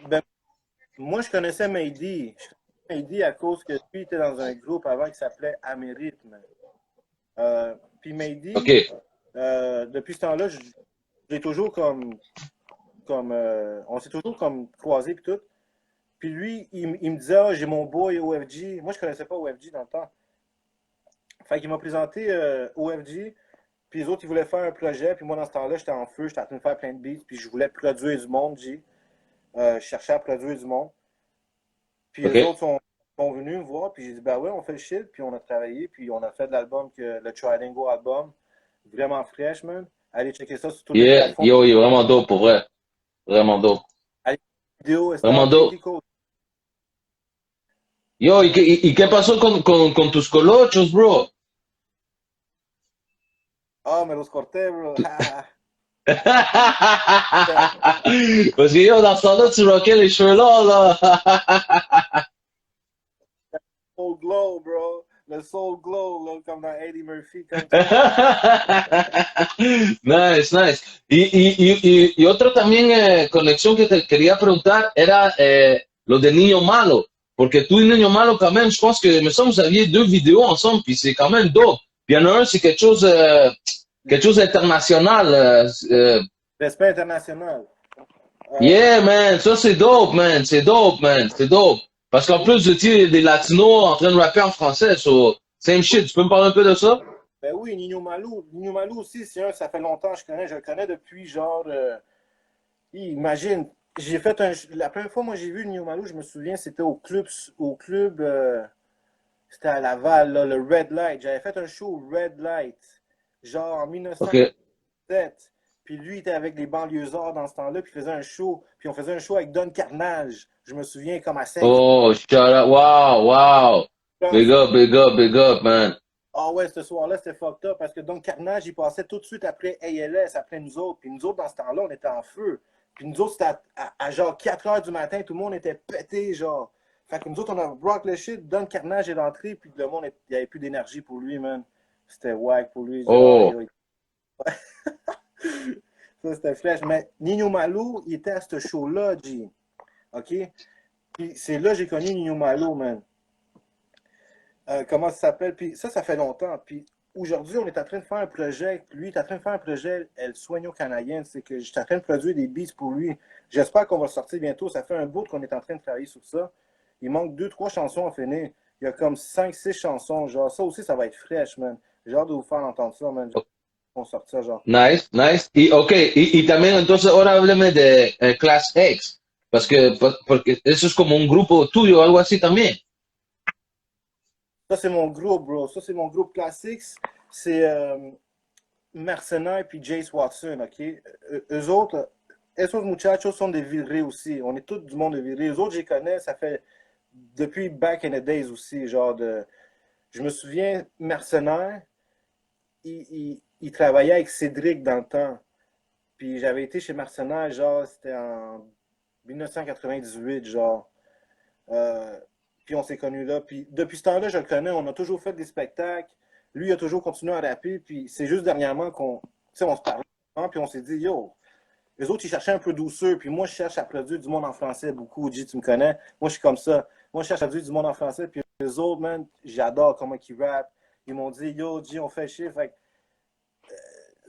Ben, moi, je connaissais Mehdi. Je connaissais Mehdi à cause que lui était dans un groupe avant qui s'appelait Amérithme. Puis Mehdi, OK. depuis ce temps-là, je l'ai toujours on s'est toujours comme croisés puis tout. Puis lui, il me disait, ah, j'ai mon boy OFG. Moi, je connaissais pas OFG dans le temps. Fait qu'il m'a présenté OFG. Puis les autres, ils voulaient faire un projet. Puis moi, dans ce temps-là, j'étais en feu. J'étais en train de faire plein de beats. Puis je voulais produire du monde, G. Je cherchais à produire du monde. Puis les OK. autres sont venus me voir. Puis j'ai dit, ben ouais, on fait le shit. Puis on a travaillé. Puis on a fait de l'album, le Trilingual album. Vraiment fraîche, man. Allez checker ça sur toutes les Yeah, plateformes. yo, il est vraiment dope, pour vrai. Vraiment dope. Allez, vidéo, Vraiment Star dope. Code. Yo, ¿y qué pasó con tus colochos, bro? Ah, me los corté, bro. Parce que yo, dans ce temps-là, tu rockais les cheveux là, là. Soul Glow, bro. Le Soul Glow, là, comme dans Eddie Murphy. Comme Nice, nice. Y otra también conexión que te quería preguntar era lo de Niño Malo. Porque tú y Niño Malo, quand même, je pense que, me semble, vous aviez deux vidéos ensemble, puis c'est quand même dope. Puis il y en a un, c'est quelque chose d'international. Respect international. Yeah, man, ça c'est dope, man. C'est dope, man. C'est dope. Parce qu'en plus, tu sais, des Latinos en train de rapper en français, so, same shit. Tu peux me parler un peu de ça? Ben oui, Nino Malou. Nino Malou aussi, c'est ça fait longtemps que je connais. Je le connais depuis genre. Imagine, j'ai fait un. La première fois, moi, j'ai vu Nino Malou, je me souviens, c'était au club, c'était à Laval, là, le Red Light. J'avais fait un show au Red Light, genre en Ok. 1907. Puis lui, il était avec les banlieusards dans ce temps-là, puis il faisait un show. Puis on faisait un show avec Don Carnage. Je me souviens, comme à 5 Oh, shout out. Wow, wow. Big up, big up, big up, man. Ah ouais, ce soir-là, c'était fucked up parce que Don Carnage, il passait tout de suite après ALS, après nous autres. Puis nous autres, dans ce temps-là, on était en feu. Puis nous autres, c'était à genre 4 heures du matin, tout le monde était pété, genre. Fait que nous autres, on a rock le shit, Don Carnage est rentré, puis le monde, il n'y avait plus d'énergie pour lui, man. C'était wack pour lui. Oh. Ça, c'était fraîche. Mais Nino Malo, il était à ce show-là, G. OK? Puis c'est là que j'ai connu Nino Malo, man. Comment ça s'appelle? Puis ça fait longtemps. Puis aujourd'hui, on est en train de faire un projet. Lui, il est en train de faire un projet, El Sueño Canadien. C'est que j'étais en train de produire des beats pour lui. J'espère qu'on va le sortir bientôt. Ça fait un bout qu'on est en train de travailler sur ça. Il manque 2-3 chansons à finir. Il y a comme 5-6 chansons. Genre, ça aussi, ça va être fraîche, man. J'ai hâte de vous faire entendre ça, man. On sort ça, genre. Nice, nice. Y también entonces ahora hábleme de Class X, porque eso es como un grupo tuyo o algo así también. Ça, c'est mon groupe, bro. Ça, c'est mon groupe classique. C'est Mercenaire puis Jace Watson, OK? Eux autres, esos muchachos sont des virés aussi. On est tous du monde de virés. Eux autres, je les connais, ça fait depuis back in the days aussi. Genre de. Je me souviens, Mercenaire, il travaillait avec Cédric dans le temps. Puis j'avais été chez Mercenaire, genre, c'était en 1998, genre. Puis on s'est connus là. Puis depuis ce temps-là, je le connais. On a toujours fait des spectacles. Lui, il a toujours continué à rapper. Puis c'est juste dernièrement qu'on on se parlait. Puis on s'est dit, yo, les autres, ils cherchaient un peu douceur. Puis moi, je cherche à produire du monde en français beaucoup. G, tu me connais. Moi, je suis comme ça. Moi, je cherche à produire du monde en français. Puis les autres, man, j'adore comment ils rappent. Ils m'ont dit, yo, G, on fait chier. Fait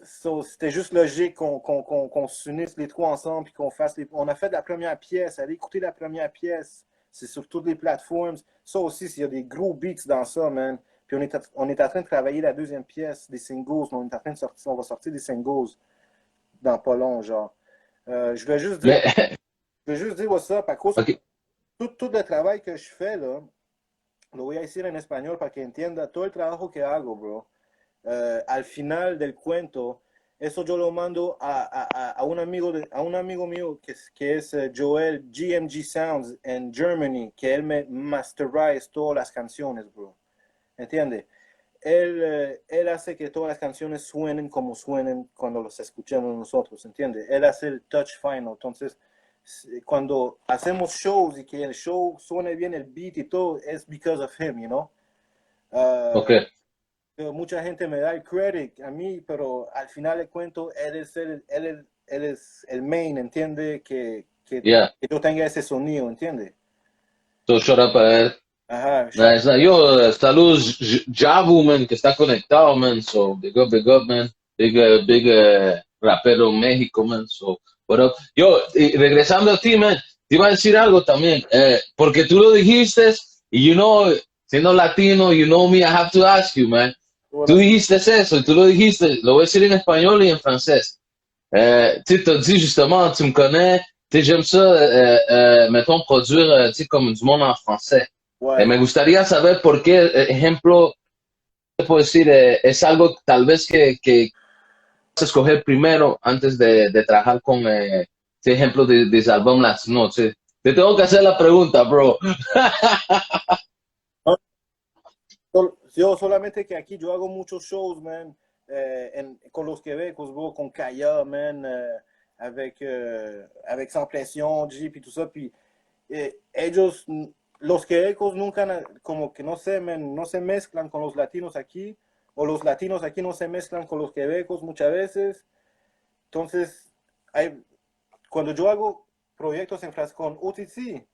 c'était juste logique qu'on s'unisse les trois ensemble. Puis qu'on fasse les. On a fait la première pièce. Allez écouter la première pièce. C'est sur toutes les plateformes. Ça aussi, il y a des gros beats dans ça, man. Puis on est en train de travailler la deuxième pièce des singles. On est en train de sortir, on va sortir des singles dans pas long, genre. Je vais juste dire what's up à cause de tout le travail que je fais, là. Lo voy a decir en español para que entienda todo el trabajo que hago, bro. Al final del cuento, eso yo lo mando a un amigo mío que es Joel GMG Sounds en Germany, que él me masteriza todas las canciones, bro. ¿Entiendes? Él hace que todas las canciones suenen como suenen cuando los escuchamos nosotros, ¿entiendes? Él hace el touch final. Entonces, cuando hacemos shows y que el show suene bien, el beat y todo, es because of him, you know? Okay. Mucha gente me da el credit a mí, pero al final del cuento, él es el main, ¿entiende? Que yo tenga ese sonido, ¿entiende? So, shout out a él. Ajá. Nice. Yo, saludos, Javu, man, que está conectado, man. So, big up, man. Big rapero México, man. So, what up? Yo, y regresando a ti, man, te iba a decir algo también. Porque tú lo dijiste, y you know, siendo latino, you know me, I have to ask you, man. Tú dijiste eso, y tú lo dijiste, lo voy a decir en español y en francés. Tu t'as dit justement, tu me connais, tu sais, j'aime ça, mettons, produire, tu sais, comme du monde en français. Ouais. Me gustaría saber por qué, ejemplo, te puedo decir, es algo tal vez que vas a escoger primero antes de trabajar con, ejemplo, de álbum latino. Te tengo que hacer la pregunta, bro. Yo solamente que aquí yo hago muchos shows, man, con los québécois, bro, con Kaya, man, avec Sans Pression, Jeep y tout ça, puis ellos, los québécois nunca, como que no sé, man, no se mezclan con los latinos aquí, o los latinos aquí no se mezclan con los québécois muchas veces. Entonces, cuando yo hago proyectos en France con OTC,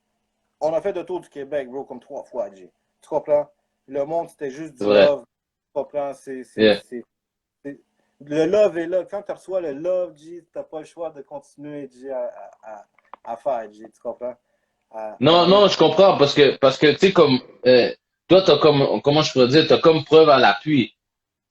on a fait de tout du Québec, bro, comme 3 fois, G. Tu comprends? Le monde, c'était juste du love. Tu comprends? Le love est là. Quand tu reçois le love, G, tu n'as pas le choix de continuer, G, à faire, G. Tu comprends? Non, je comprends, parce que tu sais, comme, toi, t'as comme, comment je pourrais dire, t'as comme preuve à l'appui.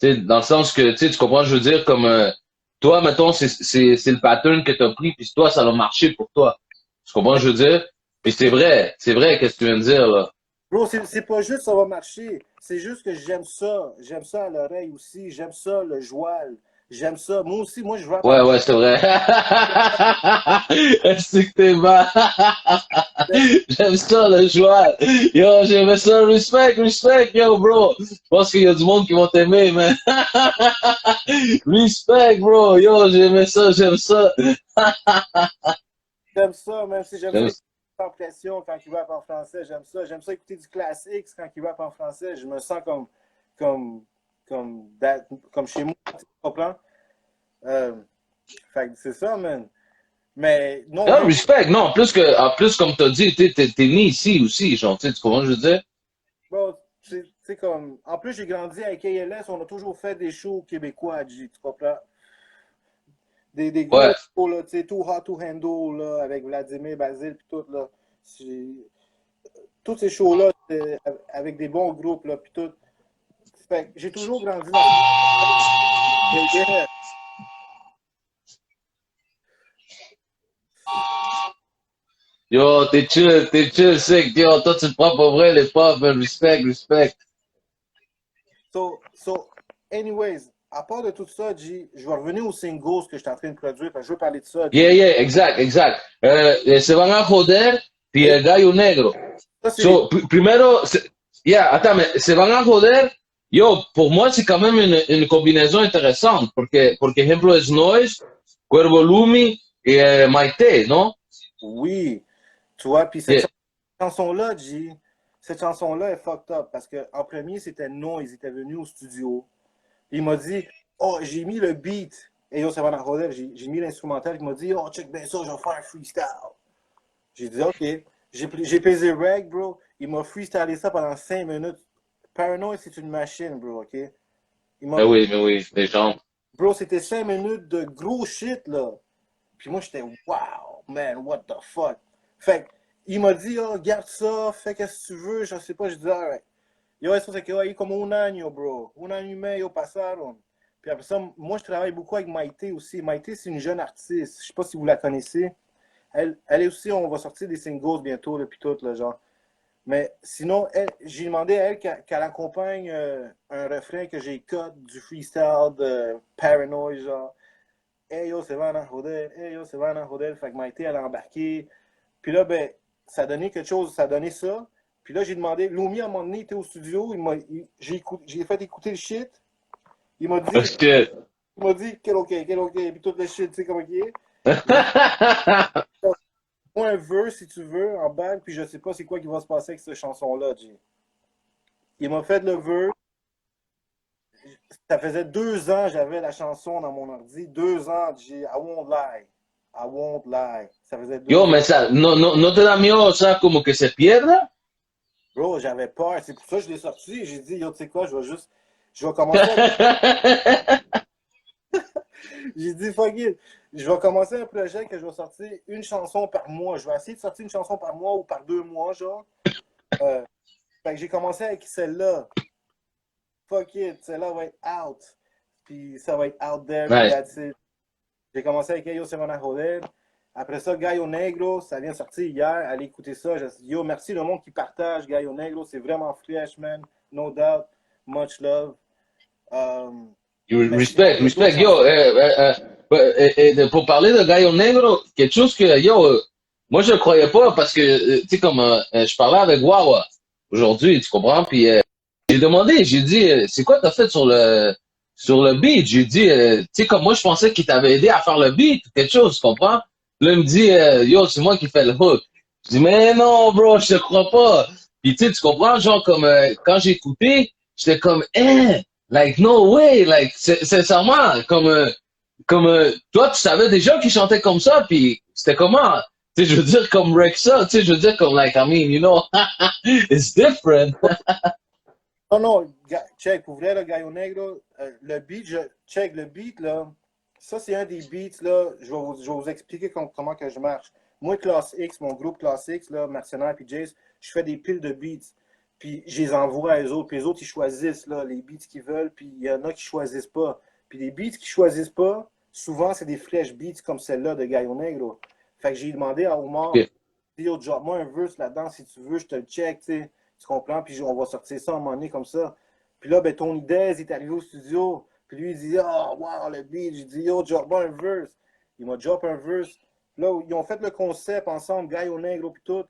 Tu sais, dans le sens que, tu comprends, je veux dire, comme, toi, mettons, c'est le pattern que t'as pris, puis toi, ça a marché pour toi. Tu comprends, je veux dire? Puis c'est vrai, qu'est-ce que tu viens de dire, là. Bro, c'est pas juste ça va marcher, c'est juste que j'aime ça à l'oreille aussi, j'aime ça le joual, J'aime ça. Moi aussi, moi, je rappe en Ouais, ouais, c'est vrai. Est-ce que t'es bas? français. J'aime ça, le joie. Yo, j'aime ça. Respect, respect, yo, bro. Je pense qu'il y a du monde qui vont t'aimer, man. Respect, bro. Yo, j'aime ça, j'aime ça. J'aime ça, même si j'aime ça J'aime écouter sans pression quand il rappe en français. J'aime ça. J'aime ça écouter du classique quand il rappe en français. Je me sens comme, comme chez moi, tu comprends? Euh, fait que c'est ça, man. Mais non, non, vraiment, respect. Non, en plus, comme t'as dit, t'es né ici aussi, genre, tu comprends ce que je veux dire? bro, c'est comme. En plus, j'ai grandi avec ALS, on a toujours fait des shows québécois, G, tu comprends? Des gros Ouais. shows, là, tu sais, Too Hot to Handle, là, avec Vladimir, Basile, puis tout, là. Tous ces shows-là, avec des bons groupes, là, puis tout. Fait que j'ai toujours grandi dans ce. Yeah. Yo, t'es chill, sick. Yo, toi, tu te prends pour vrai, les pop, man. Respect, respect. So, anyways, à part de tout ça, G, je vais revenir aux singles que j'étais en train de produire, parce que je veux parler de ça, Yeah, G. yeah, exact, exact. Se van a joder, puis Et el gallo negro. ça, c'est les. So, primero, yeah, attends, mais se van a joder, yo, pour moi, c'est quand même une combinaison intéressante, porque ejemplo es Noise, Cuervo Lumi et Maite, non? Oui, tu vois, puis cette Yeah. chanson-là, G, cette chanson-là est fucked up, parce qu'en premier, c'était non, ils étaient venus au studio. Il m'a dit, oh, j'ai mis le beat. Et yo, ça va dans Rodel, j'ai mis l'instrumental. Il m'a dit, oh, check bien ça, je vais faire un freestyle. J'ai dit, OK. J'ai pesé reg, bro. Il m'a freestylé ça pendant 5 minutes. Paranoid, c'est une machine, bro, OK? Il m'a. Mais oui, les gens. Bro, c'était 5 minutes de gros shit, là. Puis moi, j'étais, wow, man, what the fuck? Fait que, il m'a dit, oh, garde ça, fais qu'est-ce que tu veux, je sais pas. Je dis, alright. Yo, eso se quedó ahí como un año, bro. Un año y medio pasaron. Puis après ça, moi, je travaille beaucoup avec Maïté aussi. Maïté, c'est une jeune artiste. Je sais pas si vous la connaissez. Elle est aussi, on va sortir des singles bientôt, depuis tout, là, genre. Mais sinon, j'ai demandé à elle qu'elle accompagne un refrain que j'ai cut du freestyle de Paranoid, genre. Hey yo, c'est Vanna Hodel. Hey yo, c'est Vanna Hodel. Fait que Maïté, elle a embarqué. Puis là, ben, ça a donné quelque chose, ça a donné ça. Puis là, j'ai demandé, Lumi, à un moment donné, il était au studio, j'ai fait écouter le shit. Il m'a Oh, dit, shit. quel OK, puis tout le shit, tu sais comment il est. Il m'a dit, moi un verse, si tu veux, en bague, puis je sais pas c'est quoi qui va se passer avec cette chanson-là, G. Il m'a fait le verse. Ça faisait 2 ans que j'avais la chanson dans mon ordi. 2 ans, G. I won't lie. I won't lie. Ça faisait Yo, 2 ans. mais ça, no te da miedo, ça, como que se pierda? Bro, j'avais peur. C'est pour ça que je l'ai sorti. J'ai dit, yo, tu sais quoi, je vais commencer à. J'ai dit, fuck it. Je vais commencer un projet que je vais sortir une chanson par mois. Je vais essayer de sortir une chanson par mois ou par 2 mois, genre. Euh, Fait que j'ai commencé avec celle-là. Fuck it, celle-là va être out. Puis ça va être out there, puis Ouais. that's it. J'ai commencé avec Yo Semana Joder. Après ça, Gallo Negro, ça vient de sortir hier. Allez écouter ça. Yo, merci le monde qui partage Gallo Negro. C'est vraiment fresh, man. No doubt. Much love. Mais sinon, Respect, il y a respect. d'autres Yo, chansons. pour parler de Gallo Negro, quelque chose que, yo, moi je croyais pas parce que, tu sais, comme je parlais avec Wawa aujourd'hui, tu comprends? Puis j'ai demandé, j'ai dit, c'est quoi t'as fait sur le beat? J'ai dit, tu sais, comme moi je pensais qu'il t'avait aidé à faire le beat, quelque chose, tu comprends? Là, il me dit, yo, c'est moi qui fais le hook. Je dis, mais non, bro, je te crois pas. Puis tu sais, tu comprends, genre, comme quand j'ai écouté, j'étais comme, eh, like, no way, like, sincèrement, toi, tu savais déjà qu'il chantait comme ça, puis c'était comment? Tu sais, je veux dire, comme Rexa, tu sais, je veux dire, comme, like, I mean, you know, it's different. Non, non, check, pour vrai, le Gallo Negro, le beat, check le beat, là. Ça, c'est un des beats, là. Je vais vous expliquer comment que je marche. Moi, Class X, mon groupe Class X, là, Mercenaire puis Jace, je fais des piles de beats. Puis je les envoie à eux autres. Puis les autres, ils choisissent, là, les beats qu'ils veulent. Puis il y en a qui choisissent pas. Puis les beats qu'ils choisissent pas, souvent, c'est des fresh beats comme celle-là de Gallo Negro. Fait que j'ai demandé à Omar, Ok. yo, drop-moi un verse là-dedans si tu veux, je te le check, tu sais. Tu comprends? Puis on va sortir ça à un moment donné comme ça. Puis là, ben, Tony Dez est arrivé au studio. Puis lui, il dit, oh, wow, le beat. J'ai dit, yo, drop-moi un verse. Il m'a drop un verse. Là, ils ont fait le concept ensemble, Gallo Negro, puis tout.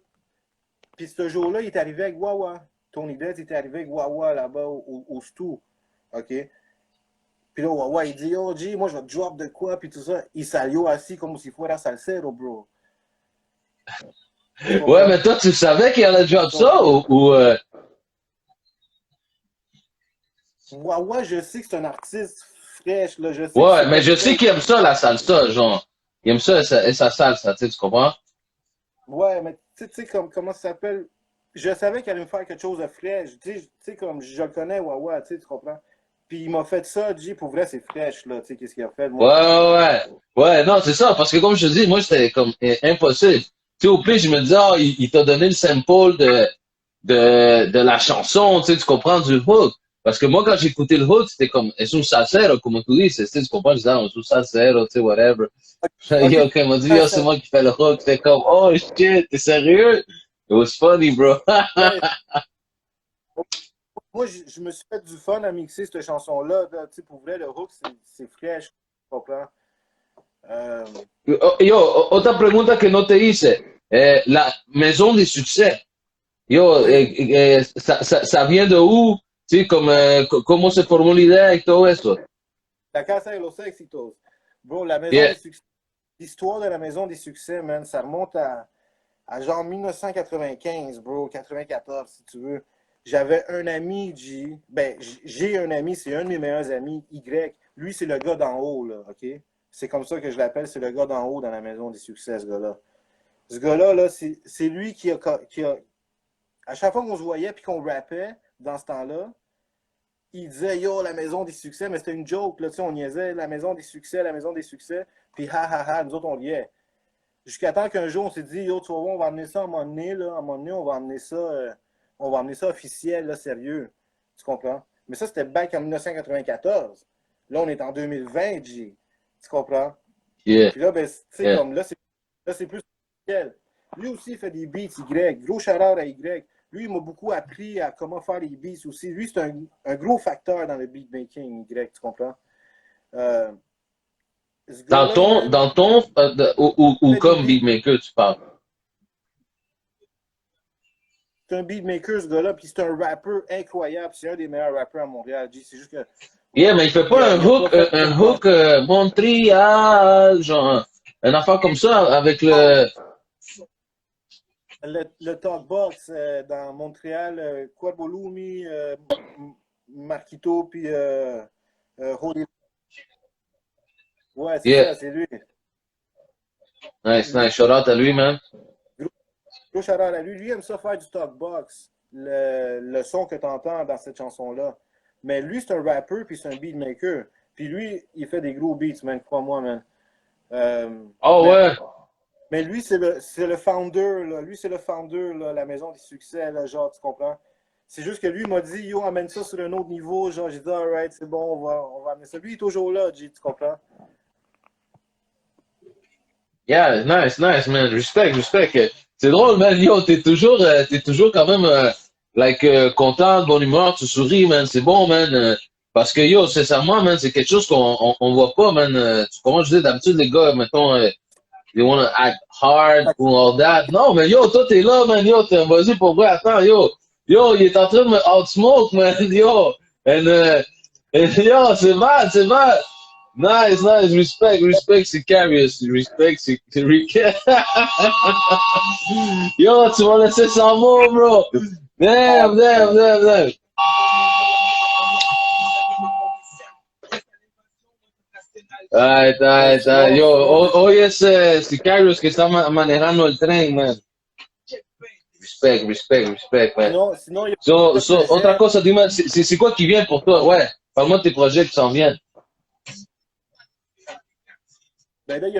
Puis ce jour-là, il est arrivé avec Wawa. Tony Dead était arrivé avec Wawa là-bas au Stu. OK? Puis là, Wawa, il dit, oh, G, moi, je vais te drop de quoi, puis tout ça. Il salió assis comme si fuera salsero, bro. Ouais, mais toi, tu savais qu'il allait drop ça ou Wawa, je sais que c'est un artiste fraîche, là. Je sais que Ouais, c'est mais pas je sais qu'il aime ça, la salsa, genre. Il aime ça et sa salsa, tu sais, tu comprends? Ouais, mais tu sais, comment ça s'appelle? Je savais qu'il allait me faire quelque chose de fraîche. Tu sais, comme je le connais, Wawa, tu comprends? Puis il m'a fait ça, G, pour vrai, c'est fraîche, là. Tu sais, qu'est-ce qu'il a fait, Ouais, moi? ouais, ouais. Ouais, non, c'est ça, parce que comme je te dis, moi, c'était comme impossible. Tu sais, au plus, je me disais, ah, il t'a donné le sample de la chanson, tu sais, tu comprends, du hook. Parce que moi, quand j'écoutais le hook, c'était comme, es un salsero, comme tu dis, tu comprends, je disais, ah, es un salsero, tu sais, whatever. Ok, Yo, quand il m'a dit, yo, c'est moi qui fais le hook, c'était comme, oh shit, t'es sérieux? It was funny, bro. ouais. Moi, je me suis fait du fun à mixer cette chanson-là. Tu sais, pour vrai, le hook, c'est fraîche, tu comprends? Euh, Yo, otra pregunta que no te hice. La maison des succès. Yo, oui, ça vient de où? Sí, como, cómo se formó la idea y todo eso. la Casa de los Éxitos. Bro, la Maison Yeah, des Succès. L'histoire de la Maison des Succès, man, ça remonte à genre 1995, bro, 94, si tu veux. J'avais un ami, G. Ben, j'ai un ami, c'est un de mes meilleurs amis, Y. Lui, c'est le gars d'en haut, là, OK? C'est comme ça que je l'appelle, c'est le gars d'en haut dans la Maison des Succès, ce gars-là. Ce gars-là, là, c'est lui qui a. À chaque fois qu'on se voyait puis qu'on rappait dans ce temps-là, il disait yo, la maison des succès, mais c'était une joke, là, tu sais, on niaisait la maison des succès, la maison des succès, puis ha ha ha, nous autres on liait. Jusqu'à temps qu'un jour on s'est dit yo, tu vas voir, on va amener ça à un moment donné, là, à un moment donné, on va amener ça officiel, là, sérieux. Tu comprends? Mais ça, c'était back en 1994. Là, on est en 2020, G. Tu comprends? yeah, Puis là, ben, tu sais, yeah. comme là, c'est plus officiel. Lui aussi, il fait des beats Y. Gros shout-out à Y. Lui, il m'a beaucoup appris à comment faire les beats aussi. Lui, c'est un gros facteur dans le beatmaking Y, tu comprends? Euh, ce gars-là, man, Ou fait des comme beats. beatmaker, tu parles. C'est un beatmaker, ce gars-là, puis c'est un rappeur incroyable. C'est un des meilleurs rappeurs à Montréal, G. C'est juste que Yeah, mais il fait pas il a pas fait ce un temps. hook Montréal, genre, un affaire comme ça avec le, Le Talkbox dans Montréal, Quadbolumi, Marquito, puis Holy. Ouais, c'est yeah, ça, c'est lui. nice, nice, shout out à lui, man. Gros shout-out à lui. Lui, il aime ça faire du talkbox, le son que tu entends dans cette chanson-là. Mais lui, c'est un rappeur, puis c'est un beatmaker. Puis lui, il fait des gros beats, man, crois-moi, man. Euh, Oh mais, ouais, mais lui, c'est le founder, là. Lui, c'est le founder, là, la maison des succès, là, genre, tu comprends? C'est juste que lui, il m'a dit, yo, amène ça sur un autre niveau. Genre, j'ai dit, alright, c'est bon, on va amener ça. Lui, il est toujours là, G, tu comprends? yeah, nice, nice, man. Respect, respect. C'est drôle, man. Yo, t'es toujours quand même, content, de bonne humeur, tu souris, man. C'est bon, man. Parce que, yo, sincèrement, man, c'est quelque chose qu'on voit pas, man. Tu comprends, je dis, d'habitude, les gars, mettons, they wanna act hard ou all that. Non, mais yo, toi, t'es là, man. Yo, vas-y, pour vrai, attends, yo. Yo, il est en train de me outsmoke, man. Yo. Yo, c'est mal, c'est mal. Nice, nice. Respect, respect, c'est Carius. Respect, c'est Rick. Yo, tu m'as laissé sans mots, bro. Ah, Damn, damn, damn, damn. Alright, alright, alright. Yo, hoy es Carius que está manejando el tren, man. Respect, respect, respect, man. sinon, il y a So, le otra projet. cosa, dis-moi, c'est quoi qui vient pour toi? Ouais, parle-moi de tes projets qui s'en viennent. Ben là, il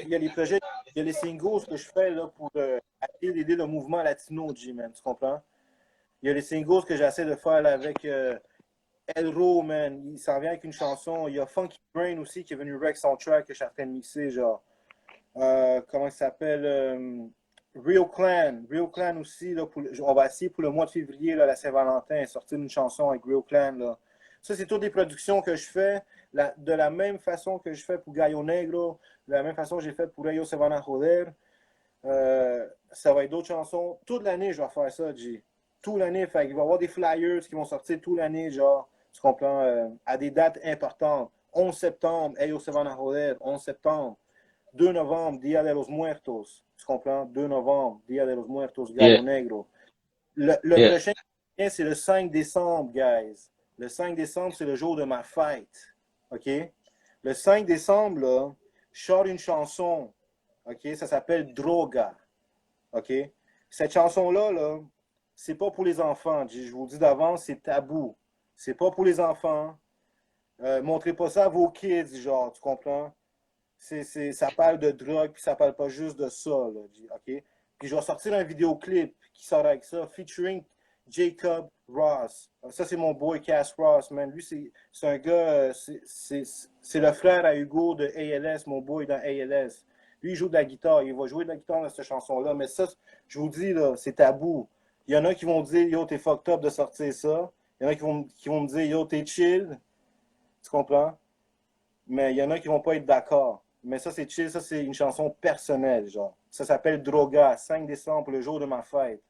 y a les projets, il y a les singles que je fais là, pour aider le mouvement latino, G-Man, tu comprends? Il y a les singles que j'essaie de faire là, avec Elro, man. Il s'en vient avec une chanson. Il y a Funky Brain aussi qui est venu rec son track que je suis en train de mixer, genre. Comment il s'appelle? Real Clan. Real Clan aussi, là, on va essayer pour le mois de février, là, la Saint-Valentin, sortir une chanson avec Real Clan, là. Ça, c'est toutes les productions que je fais de la même façon que je fais pour Gallo Negro, de la même façon que j'ai fait pour Ellos Se Van a Joder. Ça va être d'autres chansons. Toute l'année, je vais faire ça, G. Toute l'année. Fait qu'il va y avoir des flyers qui vont sortir toute l'année, genre, tu comprends, à des dates importantes. 11 septembre, Ellos Se Van a Joder. 11 septembre. 2 novembre, Dia de los Muertos. Tu comprends? 2 novembre, Dia de los Muertos, Gallo Negro. Le prochain, c'est le 5 décembre, guys. Le 5 décembre, c'est le jour de ma fête. OK? Le 5 décembre, là, je sors une chanson. OK? Ça s'appelle Droga. OK? Cette chanson-là, là, c'est pas pour les enfants. Je vous dis d'avance, c'est tabou. C'est pas pour les enfants. Montrez pas ça à vos kids, genre, tu comprends? Ça parle de drogue, puis ça parle pas juste de ça, là, OK? Puis je vais sortir un vidéoclip qui sort avec ça, featuring Jacob Ross. Ça, c'est mon boy Cass Ross, man. Lui, c'est un gars, c'est le frère à Hugo de ALS, mon boy dans ALS. Lui, il joue de la guitare. Il va jouer de la guitare dans cette chanson-là. Mais ça, je vous dis, là, c'est tabou. Il y en a qui vont dire, yo, t'es fucked up de sortir ça. Il y en a qui vont me dire, yo, t'es chill. Tu comprends? Mais il y en a qui vont pas être d'accord. Mais ça, c'est chill. Ça, c'est une chanson personnelle, genre. Ça s'appelle Droga. 5 décembre, pour le jour de ma fête.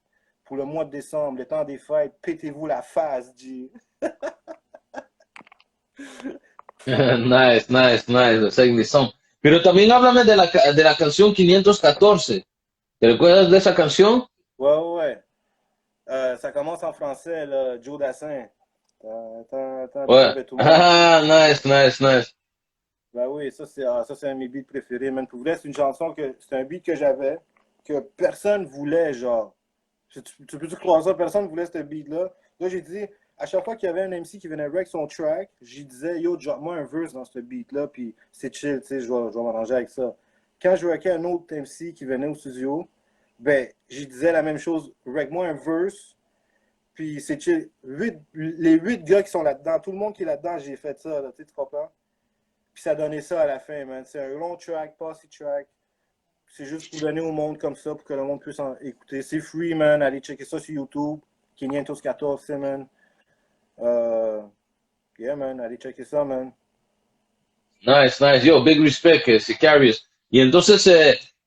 Pour le mois de décembre, le temps des fêtes. Pétez-vous la face, G. Nice, nice, nice. 5 de son. Pero también háblame de la canción 514. ¿Te recuerdas de esa canción? Ouais, ouais. Ça commence en français, là, Joe Dassin. Ouais. Ah, nice, nice, nice. Ben oui, ça c'est un de mes beats préférés, man. Pour vrai, c'est une chanson c'est un beat que j'avais, que personne voulait, genre. Tu peux-tu croire ça? Personne voulait ce beat-là. Là, j'ai dit, à chaque fois qu'il y avait un MC qui venait rec son track, j'y disais, yo, drop-moi un verse dans ce beat-là, puis c'est chill, tu sais, je vais m'arranger avec ça. Quand je requais un autre MC qui venait au studio, ben, j'y disais la même chose, rec-moi un verse, puis c'est chill. Les 8 gars qui sont là-dedans, tout le monde qui est là-dedans, j'ai fait ça, là, tu comprends? Puis ça donnait ça à la fin, man. C'est un long track, posse track. C'est juste pour donner au monde comme ça, pour que le monde puisse en écouter. C'est free, man. Allez checker ça sur YouTube. 514, man. Yeah, man. Allez checker ça, man. Nice, nice. Yo, big respect, Sicarius. Y entonces,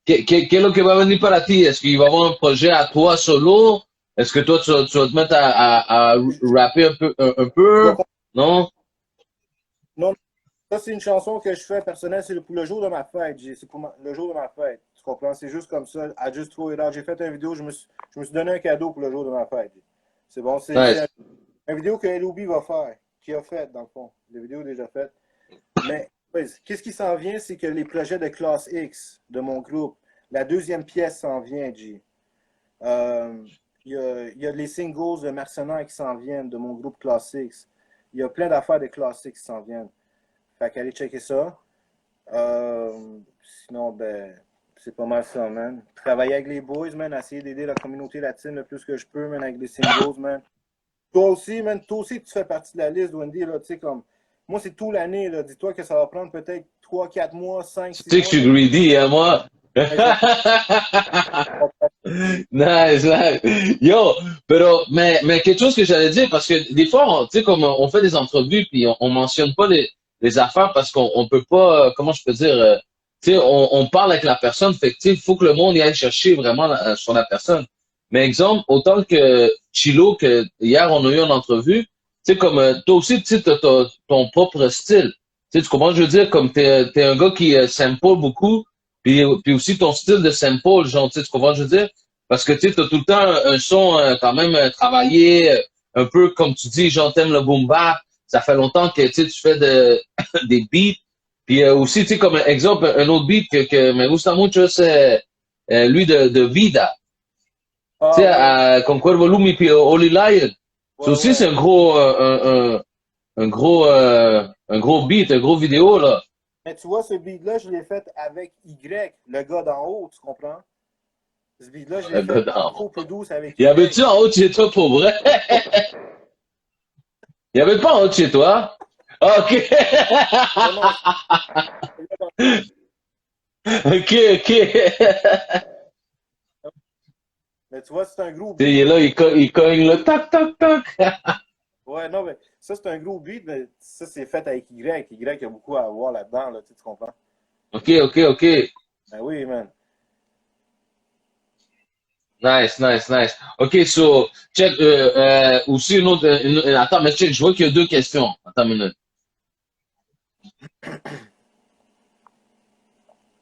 ¿qué es lo que va a venir para ti? ¿Es que va a avoir un projet à toi solo? Est-ce que toi, tu vas te mettre à rapper un peu? Non? Non, ça, c'est une chanson que je fais personnelle. C'est pour le jour de ma fête. C'est pour le jour de ma fête. Tu comprends? C'est juste comme ça. I just throw it out. J'ai fait une vidéo. Je me suis donné un cadeau pour le jour de ma fête. C'est bon. C'est Nice. une vidéo que LOB va faire. Qui a fait, dans le fond. La vidéo est déjà faite. Mais qu'est-ce qui s'en vient? C'est que les projets de classe X de mon groupe, la deuxième pièce s'en vient, G. Il y a les singles de Mercenaires qui s'en viennent de mon groupe classe X. Il y a plein d'affaires de classe X qui s'en viennent. Fait qu'allez checker ça. Sinon, ben, c'est pas mal ça, man. Travailler avec les boys, man. Essayer d'aider la communauté latine le plus que je peux, man, avec les singles, man. Toi aussi, man. Toi aussi, tu fais partie de la liste, Wendy, là. Tu sais, comme. Moi, c'est tout l'année, là. Dis-toi que ça va prendre peut-être 3, 4 mois, 5, 6 Tu sais mois. que je suis greedy, hein, moi. Nice, nice. Yo, mais quelque chose que j'allais dire, parce que des fois, tu sais, comme on fait des entrevues, puis on mentionne pas les affaires parce qu'on peut pas, comment je peux dire, tu sais, on parle avec la personne, fait que, tu sais, il faut que le monde y aille chercher vraiment sur la personne. Mais exemple, autant que Chilo, que hier, on a eu une entrevue, tu sais, comme toi aussi, tu sais, t'as ton propre style. Tu sais, tu comprends, je veux dire, comme t'es un gars qui sample beaucoup, puis aussi ton style de sample, genre, tu sais, tu comprends, je veux dire? Parce que, tu sais, t'as tout le temps un son quand même travaillé, un peu comme tu dis, genre, t'aimes le boom bap. Ça fait longtemps que, tu sais, tu fais des beats. Puis aussi, tu sais, comme exemple, un autre beat que me gusta mucho, c'est lui de Vida. Ah, Tu sais, ouais. con Cuervo Lumi puis Holy Lion. Ça Ouais, aussi, ouais. c'est un gros beat, un gros vidéo, là. Mais tu vois, ce beat-là, je l'ai fait avec Y, le gars d'en haut, tu comprends? Ce beat-là, je l'ai Le fait gars d'en trop peu douce avec Y Y. avait-tu en haut de chez toi pour vrai? Y avait pas en haut de chez toi? Ok. Vraiment, Ok. mais tu vois, c'est un gros Tu sais, beat. il est là, il cogne le toc, toc, toc. Ouais, non, mais ça, c'est un gros beat, mais ça, c'est fait avec Y. Y, il y a beaucoup à voir là-dedans, là, tu comprends? Ok, ok, ok. Ben oui, man. Nice, nice, nice. Ok, so, check, aussi une autre, attends, mais check, je vois qu'il y a deux questions. Attends une minute.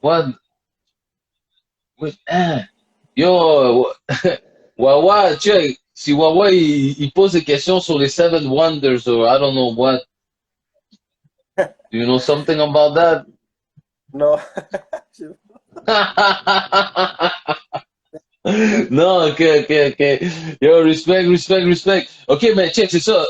What? Wait, hein? Yo, Wawa, check, si Wawa, il pose des questions sur les Seven Wonders, or I don't know what. Do you know something about that? Non. Non, ok, ok, ok. Yo, respect, respect, respect. Ok, mais check, c'est ça.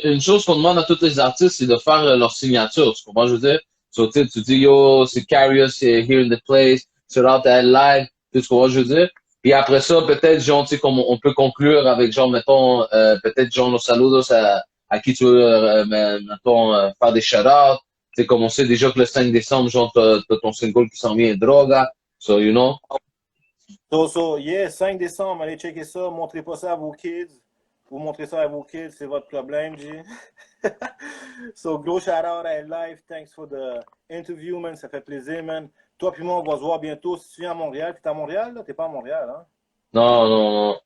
Une chose qu'on demande à tous les artistes, c'est de faire leur signature. Tu comprends, je veux dire? So, tu dis, yo, c'est Carious, c'est Here in the Place, c'est out at live. Tu comprends, je veux dire? Puis après ça, peut-être, genre, tu sais, comme on peut conclure avec, genre, mettons, peut-être, genre, nos saludos à qui tu veux, mettons, faire des shout-outs. Tu sais, comme on sait déjà que le 5 décembre, genre, t'as ton single qui s'en vient, Droga. So, you know? Yeah, 5 décembre, allez checker ça. Montrez pas ça à vos kids. Vous montrez ça à vos kids, c'est votre problème, G. So, gros shout out à Live. Thanks for the interview, man. Ça fait plaisir, man. Toi puis moi, on va se voir bientôt. Si tu viens à Montréal, t'es à Montréal, là? T'es pas à Montréal, hein? Non, non, non.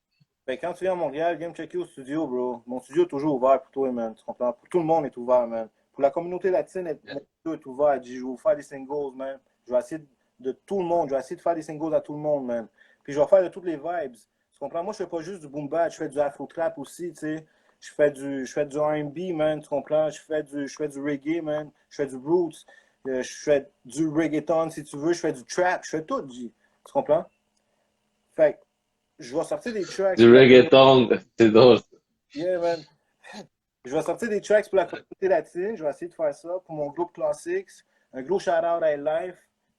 Ben, quand tu viens à Montréal, viens me checker au studio, bro. Mon studio est toujours ouvert pour toi, man. Tu comprends? Pour tout le monde est ouvert, man. Pour la communauté latine, mon studio est ouvert. Je vais vous faire des singles, man. Je vais essayer de tout le monde. Je vais essayer de faire des singles à tout le monde, man. Puis je vais faire de toutes les vibes. Tu comprends? Moi, je fais pas juste du boom bap, je fais du afro trap aussi, tu sais. Je fais du R&B, man, tu comprends? Je fais du reggae, man. Je fais du roots. Je fais du reggaeton, si tu veux. Je fais du trap. Je fais tout, G. Tu comprends? Fait que je vais sortir des tracks. Du reggaeton, c'est drôle. Yeah, man. Je vais sortir des tracks pour la communauté latine. Je vais essayer de faire ça pour mon groupe Classics. Un gros shout-out à Life.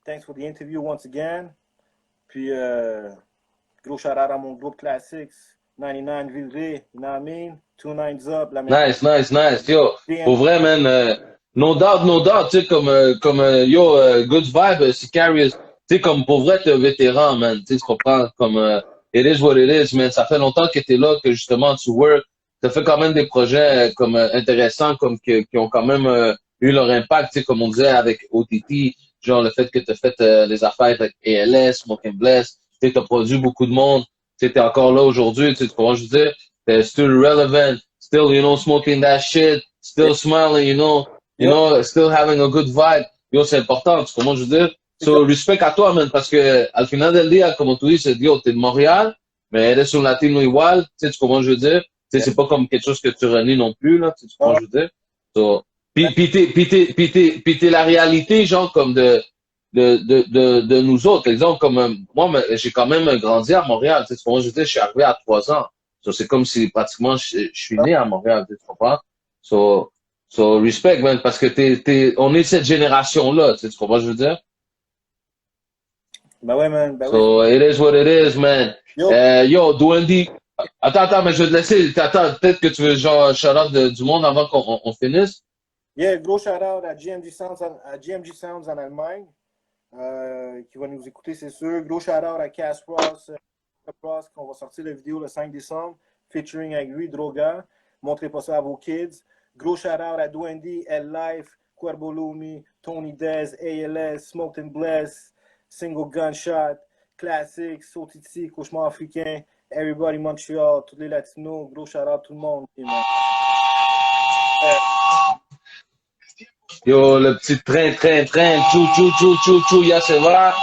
Thanks for the interview once again. Puis, gros shout-out à mon groupe Classics. 99 Villeray, you know what I mean? 2 Nines Up. Nice, nice, nice. Yo, pour vrai, man, no doubt, tu sais, yo, good vibe, Sicarius. Tu sais, comme pour vrai, t'es un vétéran, man. Tu sais, tu comprends, comme, it is what it is, man. Ça fait longtemps que t'es là, que justement, tu work. T'as fait quand même des projets, comme, intéressants, comme, qui ont quand même, eu leur impact, tu sais, comme on disait avec OTT, genre le fait que t'as fait, les affaires avec ALS, Smoking Bless. Tu sais, t'as produit beaucoup de monde. Tu sais, t'es encore là aujourd'hui, tu sais, comment je veux dire? T'es still relevant, still, you know, smoking that shit, still smiling, you know, still having a good vibe. Yo, c'est important, tu comprends je veux dire? So, respect à toi, man, parce que, al final del día, como tú dices, yo, t'es de Montréal, mais eres un latino igual, tu sais, tu comprends je veux dire? Tu sais, c'est pas comme quelque chose que tu renies non plus, là, tu sais, tu comprends je veux dire? So, pis t'es la réalité, genre, comme de nous autres. Exemple, comme moi, j'ai quand même grandi à Montréal. Tu sais, je veux dire, je suis arrivé à 3 ans. So, c'est comme si pratiquement je suis né à Montréal, tu comprends? So respect, man, parce que on est cette génération-là, tu comprends, je veux dire? Ben ouais, man. Ben so, oui. it is what it is, man. Yo, Dwendy. Attends, mais je vais te laisser. Attends, peut-être que tu veux genre shout-out du monde avant qu'on finisse. Yeah, gros shout-out à GMG Sounds en Allemagne. Qui va nous écouter, c'est sûr. Gros shout-out à Cass Ross, qu'on va sortir la vidéo le 5 décembre, featuring avec lui, Droga. Montrez pas ça à vos kids. Gros shout-out à Dwendy, Life, Cuervo Lumi, Tony Dez, ALS, Smoked and Bless, Single Gunshot, Classics, Sotiti, Cauchemar Africain, Everybody Montreal, tous les Latinos. Gros shout-out tout le monde. Yo, le petit train, chou, ya se va.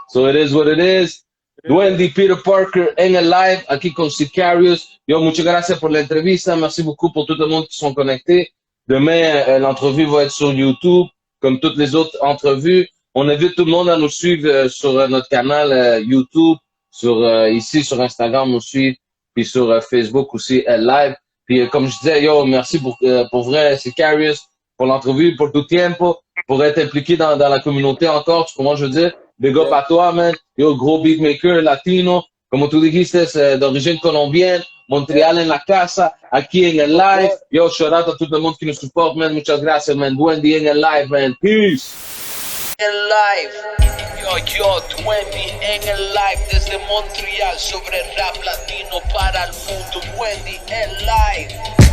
So it is what it is. Dwendy, Peter Parker, en el live, aquí con Sicarius. Yo, muchas gracias por la entrevista. Merci beaucoup pour tout le monde qui sont connectés. Demain, l'entrevue va être sur YouTube, comme toutes les autres entrevues. On invite tout le monde à nous suivre sur notre canal YouTube, ici sur Instagram, nous suivre. Puis sur Facebook aussi, live. Puis comme je disais, yo, merci pour vrai, Sicarius, pour l'entrevue, pour tout tiempo, pour être impliqué dans la communauté encore, tu comprends, je veux dire? Big up à toi, man. Yo, gros beatmaker latino, como tú dijiste, c'est d'origine colombienne, Montréal en la casa, aquí en el live. Yo, shout out à tout le monde qui nous supporte, man. Muchas gracias, man. Dwendy en el live, man. Peace. En live. Yo, Wendy en el live desde Montreal sobre rap latino para el mundo. Wendy en live.